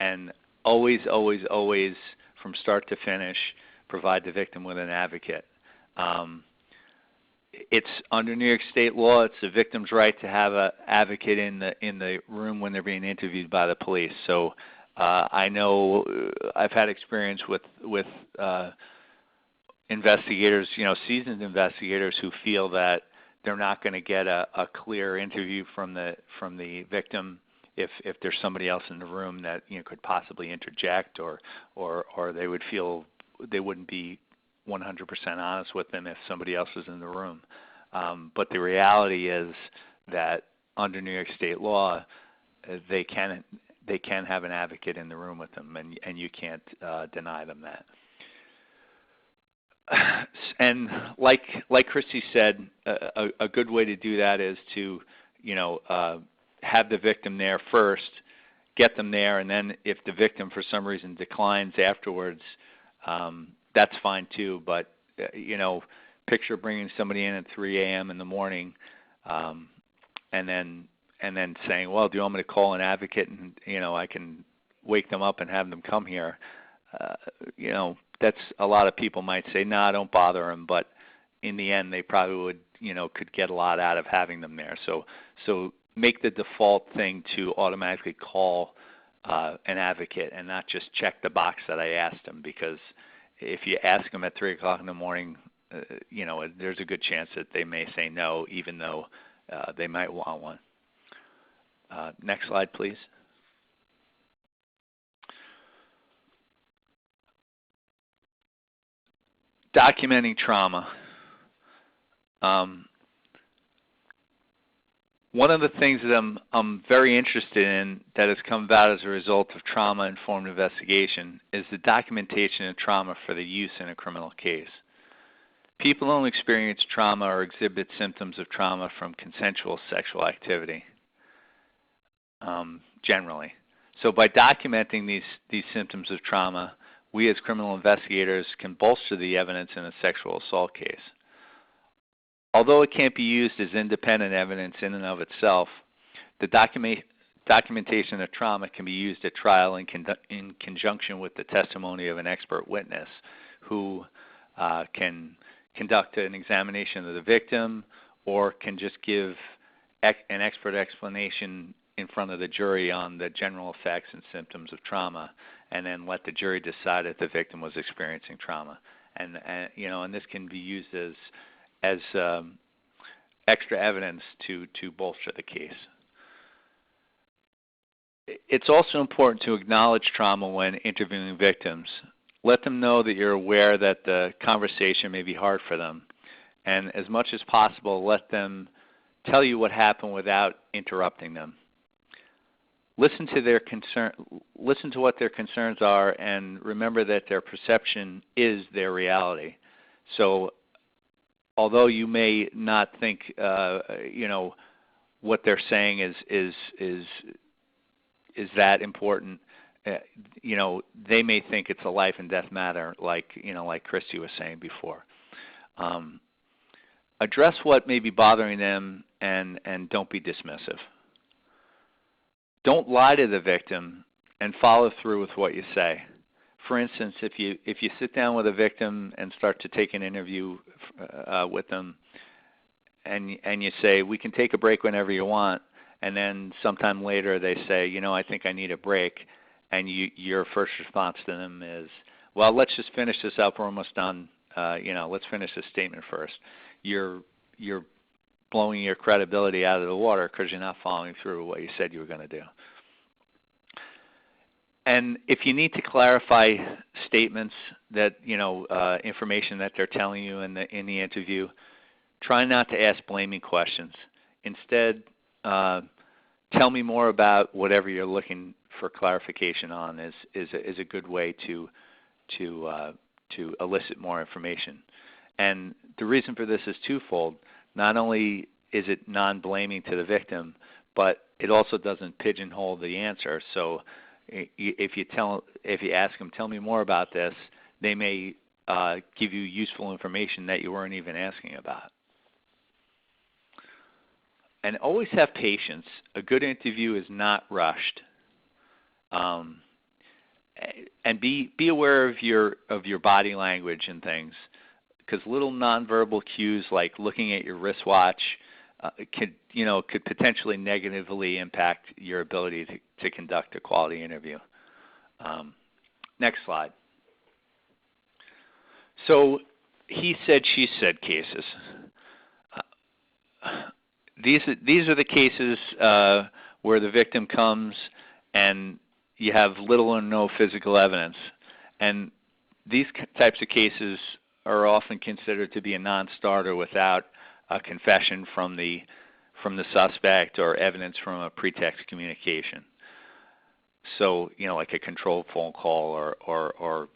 And always, always, always, from start to finish, provide the victim with an advocate. It's under New York State law. It's the victim's right to have an advocate in the room when they're being interviewed by the police. So I know I've had experience with investigators, seasoned investigators, who feel that they're not going to get a clear interview from the victim if there's somebody else in the room that could possibly interject, or they would feel they wouldn't be 100% honest with them if somebody else was in the room. But the reality is that under New York State law, they can have an advocate in the room with them, and you can't deny them that. And like KRISTI said, a good way to do that is to have the victim there first, get them there, and then if the victim for some reason declines afterwards, that's fine too. But picture bringing somebody in at 3 a.m. in the morning, and then saying, well, do you want me to call an advocate, and I can wake them up and have them come here. That's, a lot of people might say, nah, don't bother them, but in the end they probably would, could get a lot out of having them there. So make the default thing to automatically call an advocate and not just check the box that I asked them, because if you ask them at 3 o'clock in the morning, there's a good chance that they may say no, even though they might want one. Next slide, please. documenting trauma. One of the things that I'm very interested in that has come about as a result of trauma-informed investigation is the documentation of trauma for the use in a criminal case. People don't experience trauma or exhibit symptoms of trauma from consensual sexual activity, generally. So by documenting these symptoms of trauma, we as criminal investigators can bolster the evidence in a sexual assault case. Although it can't be used as independent evidence in and of itself, the documentation of trauma can be used at trial in conjunction with the testimony of an expert witness who can conduct an examination of the victim or can just give an expert explanation in front of the jury on the general effects and symptoms of trauma, and then let the jury decide if the victim was experiencing trauma. And this can be used as extra evidence to bolster the case. It's also important to acknowledge trauma when interviewing victims. Let them know that you're aware that the conversation may be hard for them, and as much as possible, let them tell you what happened without interrupting them. Listen to what their concerns are, and remember that their perception is their reality. So although you may not think what they're saying is that important, they may think it's a life and death matter, like KRISTI was saying before. Address what may be bothering them, and don't be dismissive. Don't lie to the victim, and follow through with what you say. For instance, if you sit down with a victim and start to take an interview with them, and you say, we can take a break whenever you want, and then sometime later they say, I think I need a break, and your first response to them is, well, let's just finish this up, we're almost done, let's finish this statement first. You're blowing your credibility out of the water because you're not following through with what you said you were going to do. And if you need to clarify statements that, information that they're telling you in the interview, try not to ask blaming questions. Instead, tell me more about whatever you're looking for clarification on is a good way to elicit more information. And the reason for this is twofold. Not only is it non-blaming to the victim, but it also doesn't pigeonhole the answer. So if you ask them, tell me more about this, they may give you useful information that you weren't even asking about. And always have patience. A good interview is not rushed. And be aware of your body language and things, because little nonverbal cues like looking at your wristwatch could potentially negatively impact your ability to conduct a quality interview. Next slide. So he said, she said cases. These are the cases where the victim comes and you have little or no physical evidence. And these types of cases are often considered to be a non-starter without a confession from the suspect or evidence from a pretext communication. So, like a controlled phone call or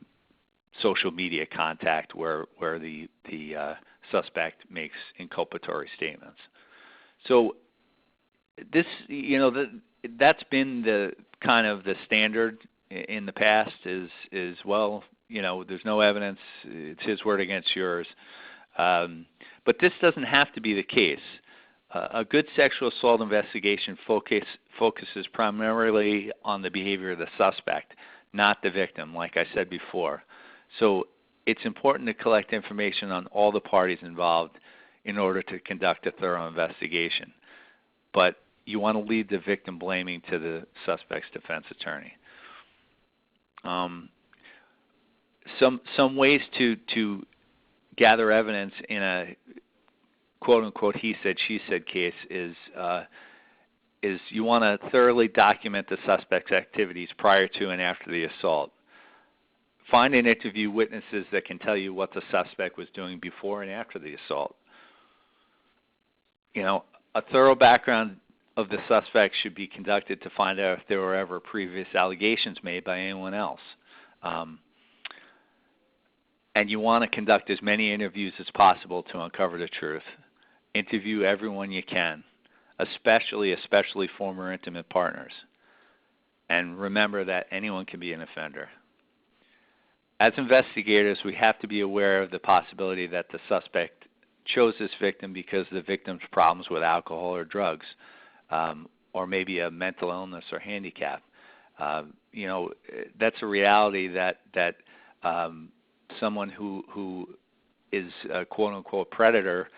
social media contact where the suspect makes inculpatory statements. So this, that's been the kind of the standard in the past is well, there's no evidence, it's his word against yours. But this doesn't have to be the case. A good sexual assault investigation focuses primarily on the behavior of the suspect, not the victim, like I said before. So it's important to collect information on all the parties involved in order to conduct a thorough investigation. But you want to leave the victim blaming to the suspect's defense attorney. Some ways to gather evidence in a quote-unquote he said, she said case is you want to thoroughly document the suspect's activities prior to and after the assault. Find and interview witnesses that can tell you what the suspect was doing before and after the assault. A thorough background of the suspect should be conducted to find out if there were ever previous allegations made by anyone else. And you want to conduct as many interviews as possible to uncover the truth. Interview everyone you can, especially former intimate partners. And remember that anyone can be an offender. As investigators, we have to be aware of the possibility that the suspect chose this victim because of the victim's problems with alcohol or drugs, or maybe a mental illness or handicap. That's a reality that someone who is a quote-unquote predator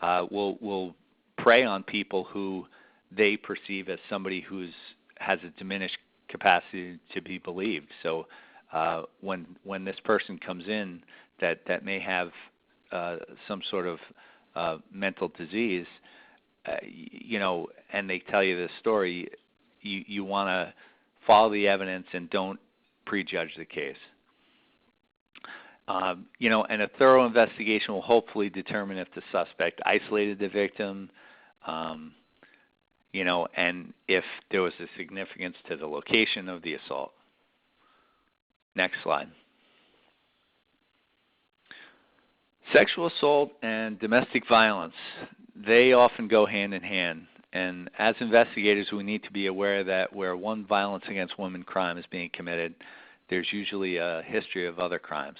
will prey on people who they perceive as somebody who has a diminished capacity to be believed. So when this person comes in that may have some sort of mental disease, and they tell you this story, you want to follow the evidence and don't prejudge the case. And a thorough investigation will hopefully determine if the suspect isolated the victim, and if there was a significance to the location of the assault. Next slide. Sexual assault and domestic violence, they often go hand in hand. And as investigators, we need to be aware that where one violence against women crime is being committed, there's usually a history of other crimes.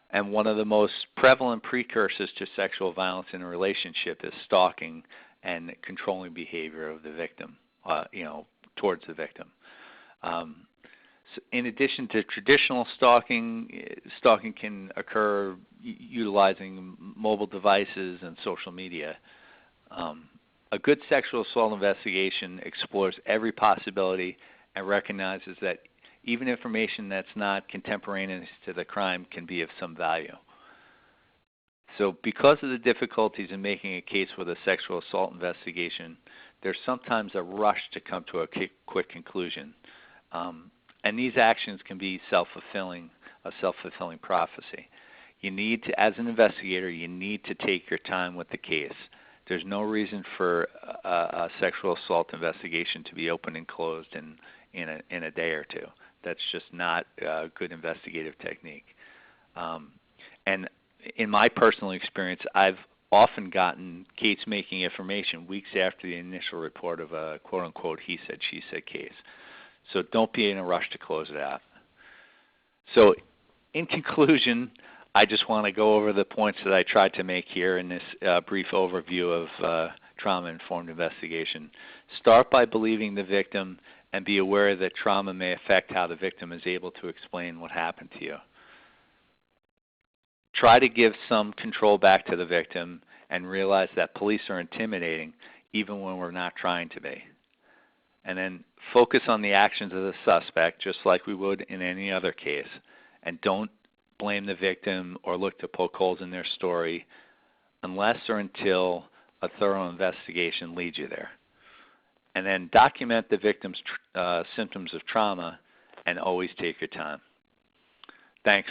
And one of the most prevalent precursors to sexual violence in a relationship is stalking and controlling behavior of the victim, towards the victim. So in addition to traditional stalking, stalking can occur utilizing mobile devices and social media. A good sexual assault investigation explores every possibility and recognizes that even information that's not contemporaneous to the crime can be of some value. So because of the difficulties in making a case with a sexual assault investigation, there's sometimes a rush to come to a quick conclusion. And these actions can be a self-fulfilling prophecy. You need to, as an investigator, you need to take your time with the case. There's no reason for a sexual assault investigation to be opened and closed in a day or two. That's just not a good investigative technique. And in my personal experience, I've often gotten case-making information weeks after the initial report of a quote-unquote he said, she said case. So don't be in a rush to close it out. So in conclusion, I just want to go over the points that I tried to make here in this brief overview of trauma-informed investigation. Start by believing the victim and be aware that trauma may affect how the victim is able to explain what happened to you. Try to give some control back to the victim and realize that police are intimidating even when we're not trying to be. And then focus on the actions of the suspect just like we would in any other case. And don't blame the victim or look to poke holes in their story unless or until a thorough investigation leads you there. And then document the victim's symptoms of trauma and always take your time. Thanks.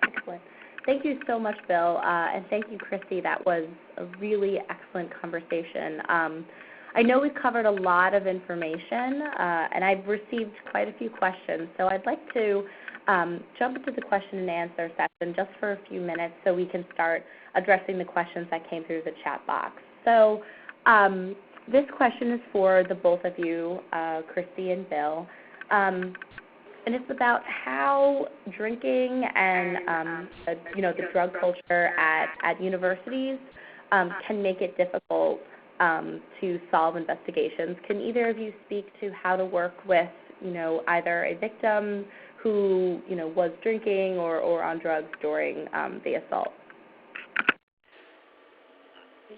Excellent. Thank you so much, Bill, and thank you, Kristi. That was a really excellent conversation. I know we've covered a lot of information, and I've received quite a few questions, so I'd like to jump into the question and answer session just for a few minutes so we can start addressing the questions that came through the chat box. So this question is for the both of you, Kristi and Bill, and it's about how drinking and the drug culture at universities can make it difficult to solve investigations. Can either of you speak to how to work with either a victim who was drinking or on drugs during the assault?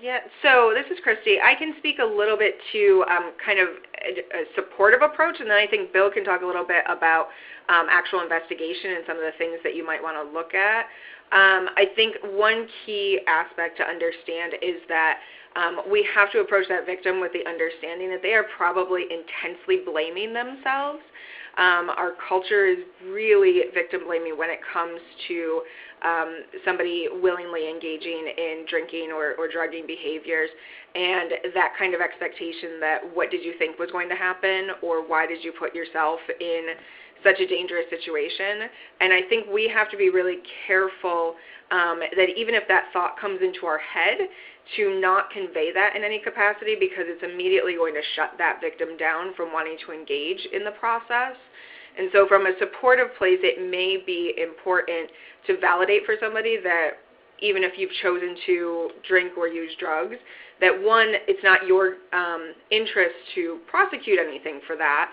Yeah, so this is Kristi. I can speak a little bit to kind of a supportive approach, and then I think Bill can talk a little bit about actual investigation and some of the things that you might want to look at. I think one key aspect to understand is that we have to approach that victim with the understanding that they are probably intensely blaming themselves. Our culture is really victim blaming when it comes to somebody willingly engaging in drinking or drugging behaviors, and that kind of expectation that what did you think was going to happen, or why did you put yourself in such a dangerous situation. And I think we have to be really careful that even if that thought comes into our head, to not convey that in any capacity, because it's immediately going to shut that victim down from wanting to engage in the process. And so from a supportive place, it may be important to validate for somebody that even if you've chosen to drink or use drugs, that one, it's not your interest to prosecute anything for that,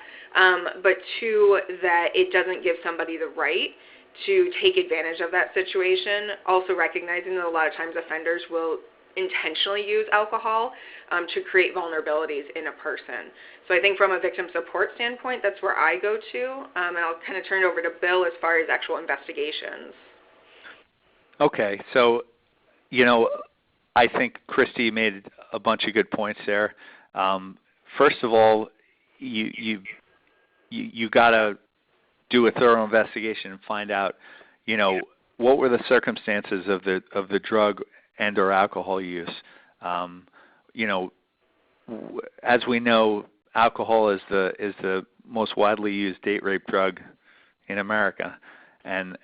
but two, that it doesn't give somebody the right to take advantage of that situation. Also recognizing that a lot of times offenders will intentionally use alcohol to create vulnerabilities in a person. So I think from a victim support standpoint, that's where I go to, and I'll kind of turn it over to Bill as far as actual investigations. Okay, so, you know, I think Kristi made a bunch of good points there. First of all, you got to do a thorough investigation and find out, you know, what were the circumstances of the drug and or alcohol use. You know, as we know, alcohol is the most widely used date rape drug in America, and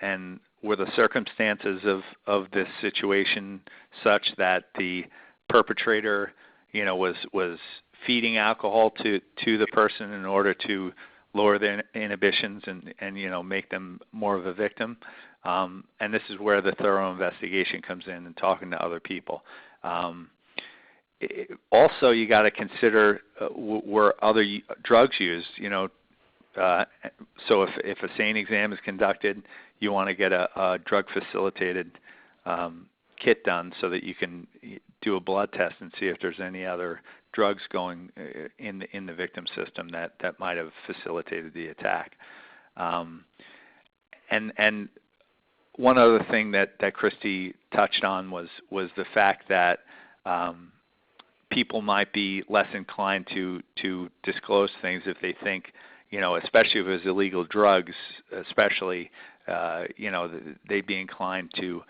were the circumstances of this situation such that the perpetrator, you know, was feeding alcohol to the person in order to lower their inhibitions and you know, make them more of a victim. And this is where the thorough investigation comes in and talking to other people. Also, you got to consider were other drugs used. You know, so if a SANE exam is conducted, you want to get a drug-facilitated kit done so that you can do a blood test and see if there's any other drugs going in the victim system that might have facilitated the attack. And one other thing that Kristi touched on was the fact that people might be less inclined to disclose things if they think, you know, especially if it was illegal drugs, especially, you know, they'd be inclined to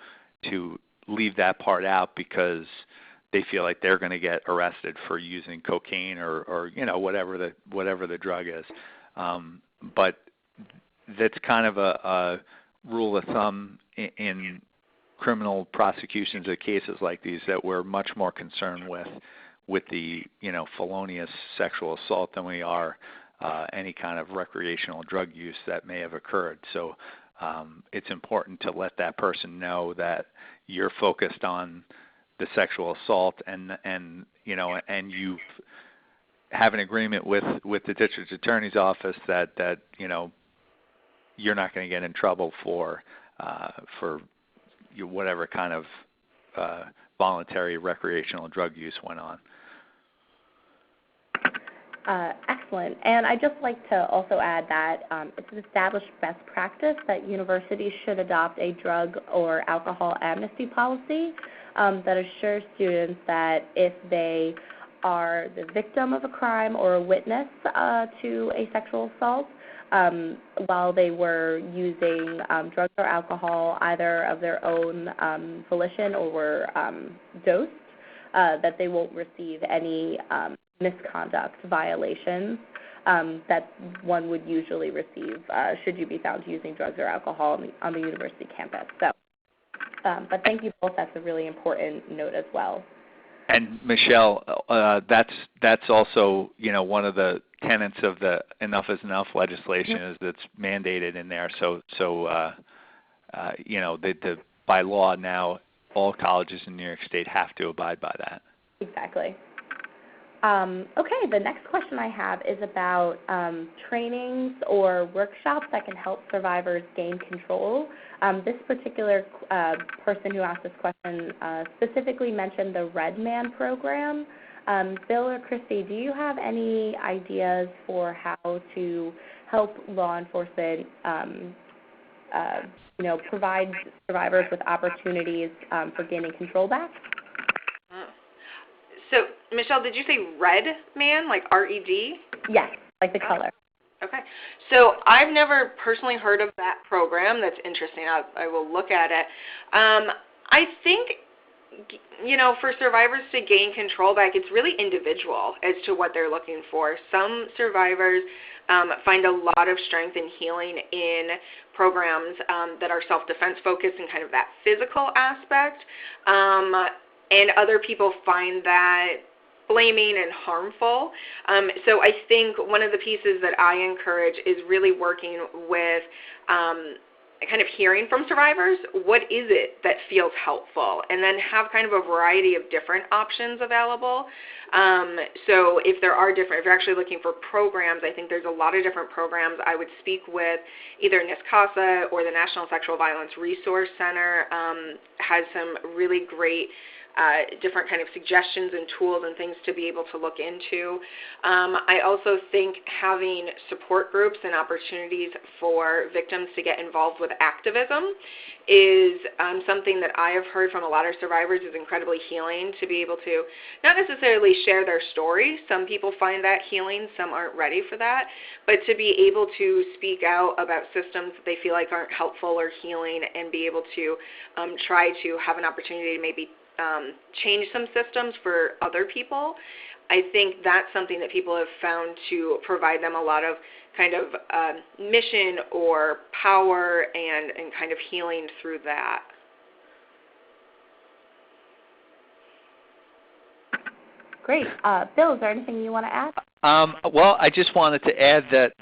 leave that part out because they feel like they're going to get arrested for using cocaine or you know, whatever the drug is. But that's kind of a rule of thumb in criminal prosecutions of cases like these, that we're much more concerned with the, you know, felonious sexual assault than we are any kind of recreational drug use that may have occurred. So it's important to let that person know that you're focused on the sexual assault and you know, and you have an agreement with the district attorney's office that you know, you're not going to get in trouble for whatever kind of voluntary recreational drug use went on. Excellent. And I'd just like to also add that it's an established best practice that universities should adopt a drug or alcohol amnesty policy that assures students that if they are the victim of a crime or a witness to a sexual assault, while they were using drugs or alcohol either of their own volition or were dosed, that they won't receive any misconduct violations that one would usually receive should you be found using drugs or alcohol on the university campus. So, but thank you both. That's a really important note as well. And Michelle, that's also, you know, one of the tenets of the Enough is Enough legislation is that's mandated in there. So you know, by law now, all colleges in New York State have to abide by that. Exactly. Okay, the next question I have is about trainings or workshops that can help survivors gain control. This particular person who asked this question specifically mentioned the Red Man program. Bill or Kristi, do you have any ideas for how to help law enforcement provide survivors with opportunities for gaining control back? So, Michelle, did you say Red Man, like R-E-D? Yes, like the color. Okay. So I've never personally heard of that program. That's interesting. I will look at it. I think, for survivors to gain control back, it's really individual as to what they're looking for. Some survivors find a lot of strength and healing in programs that are self-defense focused and kind of that physical aspect. And other people find that blaming and harmful. So I think one of the pieces that I encourage is really working with kind of hearing from survivors, what is it that feels helpful? And then have kind of a variety of different options available. So if you're actually looking for programs, I think there's a lot of different programs. I would speak with either NYSCCCC or the National Sexual Violence Resource Center has some really great different kind of suggestions and tools and things to be able to look into. I also think having support groups and opportunities for victims to get involved with activism is something that I have heard from a lot of survivors is incredibly healing, to be able to not necessarily share their story. Some people find that healing, some aren't ready for that, but to be able to speak out about systems that they feel like aren't helpful or healing and be able to try to have an opportunity to maybe change some systems for other people. I think that's something that people have found to provide them a lot of kind of mission or power and kind of healing through that. Great. Bill, is there anything you want to add? Well, I just wanted to add that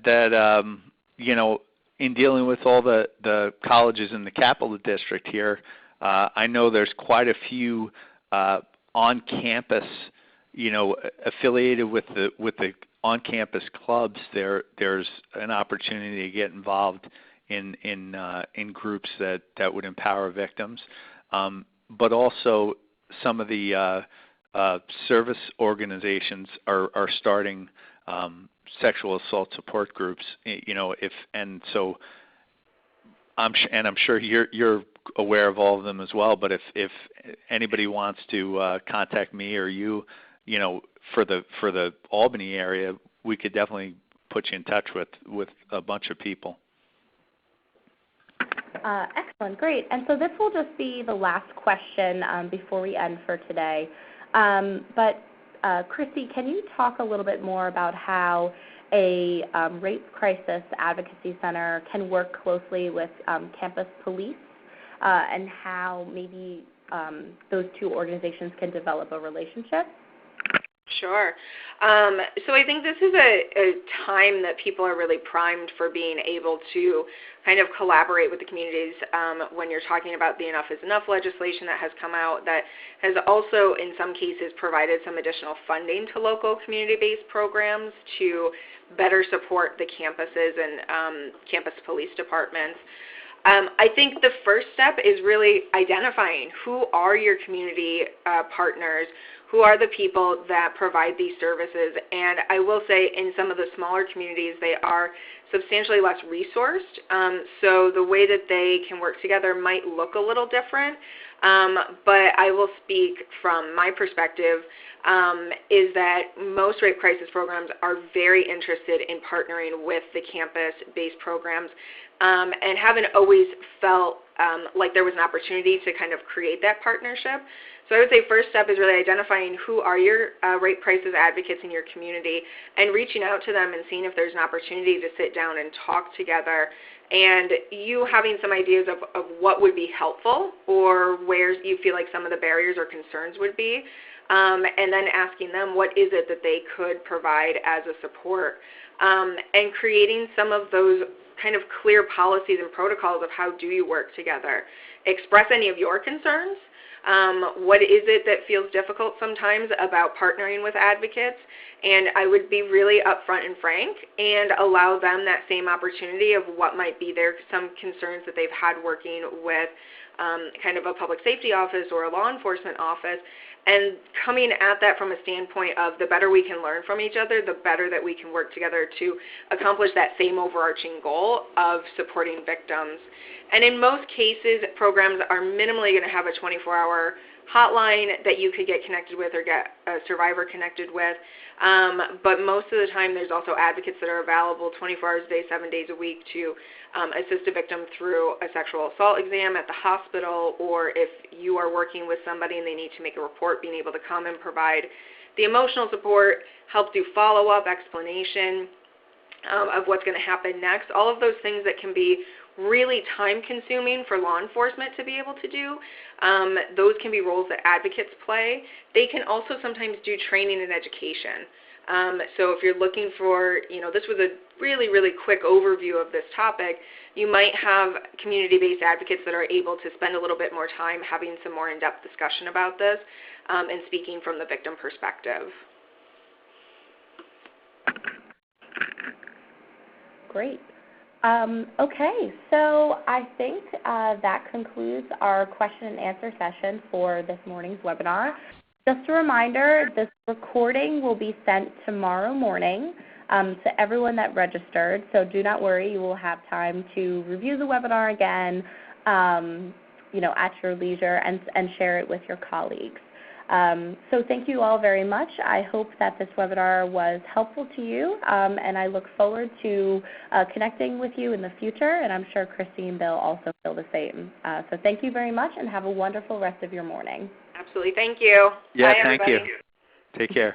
in dealing with all the colleges in the Capital District here, I know there's quite a few on-campus, affiliated with the on-campus clubs. There's an opportunity to get involved in groups that would empower victims, but also some of the service organizations are starting sexual assault support groups. So I'm sure you're aware of all of them as well, but if anybody wants to contact me or you, for the Albany area, we could definitely put you in touch with a bunch of people. Excellent, great. And so this will just be the last question before we end for today. But Kristi, can you talk a little bit more about how a rape crisis advocacy center can work closely with campus police and how maybe those two organizations can develop a relationship? Sure. So I think this is a time that people are really primed for being able to kind of collaborate with the communities when you're talking about the Enough is Enough legislation that has come out that has also in some cases provided some additional funding to local community-based programs to better support the campuses and campus police departments. I think the first step is really identifying who are your community partners, who are the people that provide these services. And I will say in some of the smaller communities, they are substantially less resourced. So the way that they can work together might look a little different. But I will speak from my perspective is that most rape crisis programs are very interested in partnering with the campus-based programs and haven't always felt like there was an opportunity to kind of create that partnership. So I would say first step is really identifying who are your rape crisis advocates in your community and reaching out to them and seeing if there's an opportunity to sit down and talk together, and you having some ideas of what would be helpful or where you feel like some of the barriers or concerns would be, and then asking them what is it that they could provide as a support, and creating some of those kind of clear policies and protocols of how do you work together. Express any of your concerns. What is it that feels difficult sometimes about partnering with advocates? And I would be really upfront and frank and allow them that same opportunity of what might be some concerns that they've had working with kind of a public safety office or a law enforcement office, and coming at that from a standpoint of the better we can learn from each other, the better that we can work together to accomplish that same overarching goal of supporting victims. And in most cases, programs are minimally going to have a 24-hour hotline that you could get connected with or get a survivor connected with. But most of the time, there's also advocates that are available 24 hours a day, 7 days a week to assist a victim through a sexual assault exam at the hospital, or if you are working with somebody and they need to make a report, being able to come and provide the emotional support, help do follow-up, explanation of what's going to happen next. All of those things that can be really time-consuming for law enforcement to be able to do. Those can be roles that advocates play. They can also sometimes do training and education. So if you're looking for, this was a really, really quick overview of this topic, you might have community-based advocates that are able to spend a little bit more time having some more in-depth discussion about this and speaking from the victim perspective. Great. Okay, so I think that concludes our question and answer session for this morning's webinar. Just a reminder, this recording will be sent tomorrow morning to everyone that registered, so do not worry, you will have time to review the webinar again, at your leisure and share it with your colleagues. So thank you all very much. I hope that this webinar was helpful to you, and I look forward to connecting with you in the future, and I'm sure KRISTI and Bill also feel the same. So thank you very much, and have a wonderful rest of your morning. Absolutely. Thank you. Yeah, Bye, thank everybody. you. Take care.